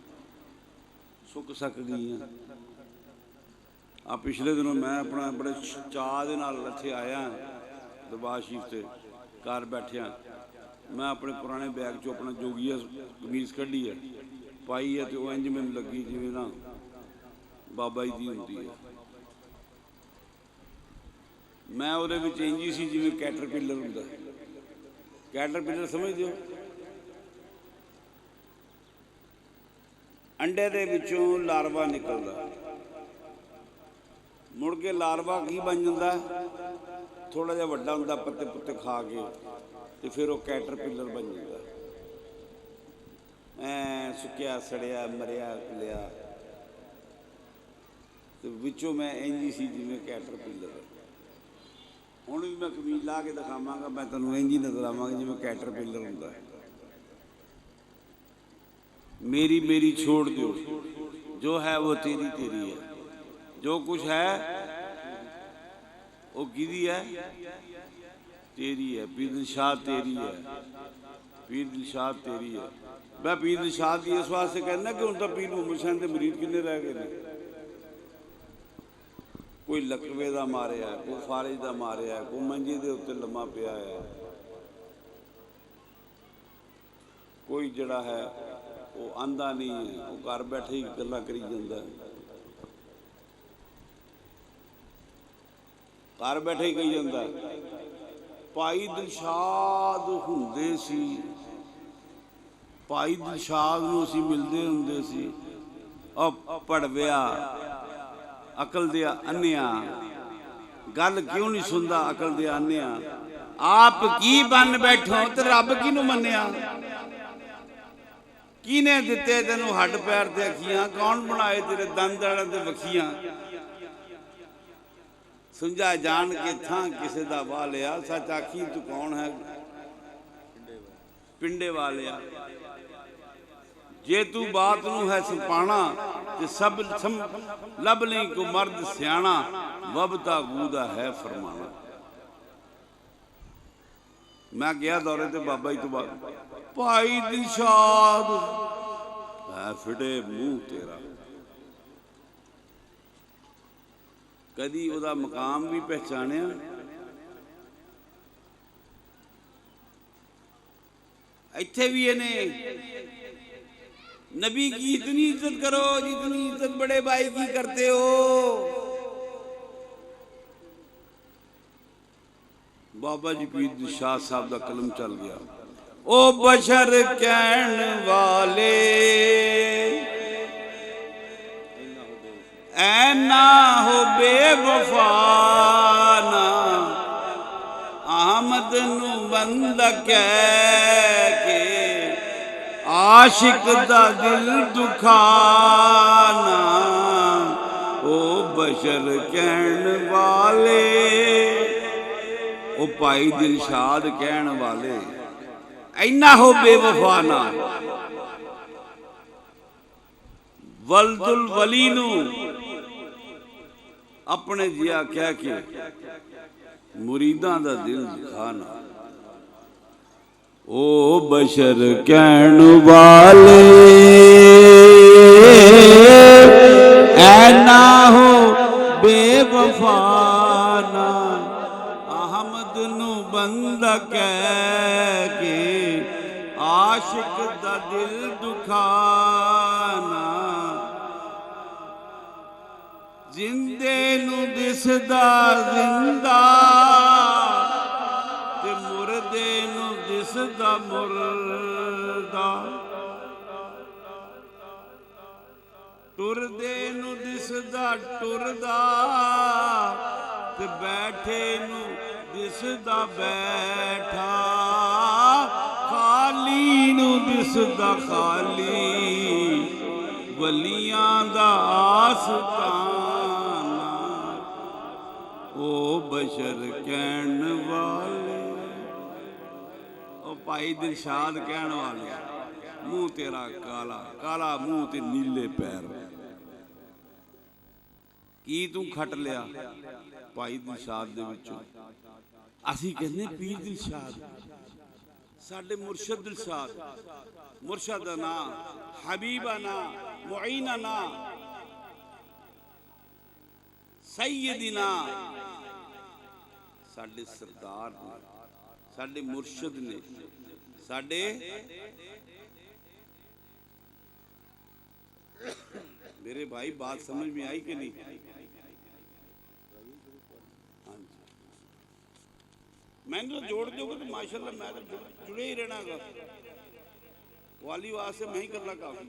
सुक सक गई। आ पिछले दिनों मैं अपना बड़े चाह के नाल इत्थे आया दरबार शरीफ से, घर बैठिया मैं अपने पुराने बैग चो अपना जोगिया कमीज कढ़ी है पाई है, तो इंज मैनूं लगी जिवें ना बाबा जी दी हुंदी है। मैं उहदे विच इंज ही सी जिवें कैटरपिलर हुंदा। कैटरपिलर समझदे हो? अंडे दे विचों लार्वा निकलदा, मुड़ के लार्वा की बन जाता, थोड़ा जिहा वड्डा हुंदा पत्ते पुत्ते खा के, तो फिर वो कैटरपिलर बन जाता। सुक्या सड़िया मरिया लिया, तो विचों मैं इंज ही सी जिवें कैटरपिलर। हुण भी मैं कमीज ला के दिखावांगा, मैं तुहानूं इंज ही नज़र आवांगा जिवें कैटरपिलर हुंदा है। मेरी मेरी छोड़ दो, जो है वो तेरी तेरी है। जो कुछ है वो किहदी है? तेरी है। पीर दिलशाह तेरी है, पीर दिलशाह तेरी है। मैं पीर दिलशाह की इस वास्ते कहना कि हुण तां पीर मुहम्मद हुसैन के मरीद किन्ने रह गए ने। कोई लकवे का मारिया, कोई फारिज का मारिया, कोई मंजे के उत्ते लम्मा पिया है, कोई जड़ा है वो आंदा नहीं है, वो घर बैठे ही गल्लां करी जांदा है, घर बैठे ही कही जांदा है। भाई दिलशाद हुंदे सी, भाई दिलशाद नूं असीं मिलदे हुंदे सी। ओ पड़विया अकल दिया अन्निया, गल क्यों नहीं सुनता अकल दिया अन्निया। आप की बन बैठो ते रब किनू मन्निया। किने दिते तेनू हड्ड पैर ते अखियां, कौन बनाए तेरे दंद ते वखियां। सुंझा जान के थां किसे दा वालिया, सच आखी तू कौन है पिंडे वालिया। जे तू बात नू है सुपाना, ते सब लब नहीं को मर्द सियाणा, वबता गूदा है फरमाना। मैं गया दौरे ते बाबा जी तो बाद, भाई दिलशाद है फिटे मुंह तेरा। कदी उहदा मकाम भी पहचानिया, इत्थे भी इन्हें नबी की इतनी इज्जत करो जितनी इज्जत बड़े भाई की करते हो। बाबा जी पीर दिलशाह साहब का कलम चल गया। ओ बशर कहन वाले ऐ ना हो बेवफा, बंद कह के आशिक दा दिल दुखाना ओ बशर कहन वाले ओ भाई दिलशाद कहन वाले इन्ना हो बेवफा ना वल्दुल वली नू अपने जिया कह के मुरीदां दा दिल दुखाना ओ बशर कहन वाले ऐना हो बेवफाना अहमद नू बंदा कह के आशिक दा दिल दुखाना जिंदे नू दिसदा जिंदा ते मुर्दे नू दिसदा मुर्दा टुरदे नू दिसदा टुरदा ते बैठे नू दिसदा बैठा खाली नू दिसदा खाली वलियां दा आस्ताना ओ बशर कहन वाले ओ भाई दिलशाद कहन वाले मुंह तेरा काला काला मुंह ते नीले पैर की तू खट लिया भाई दिलशाद दे विचों असीं कहने पीर दिलशाद साडे मुर्शद दिलशाद मुर्शद दा नाम हबीबा ना मुईना ना सैयदना साडे सरदार ने साडे मुर्शद ने साडे मेरे भाई बात समझ में आई कि नहीं? मैंने तो जोड़ दोगे तो माशाल्लाह मैं तो जुड़े ही रहना वाली वास्ते मैं ही करना काफी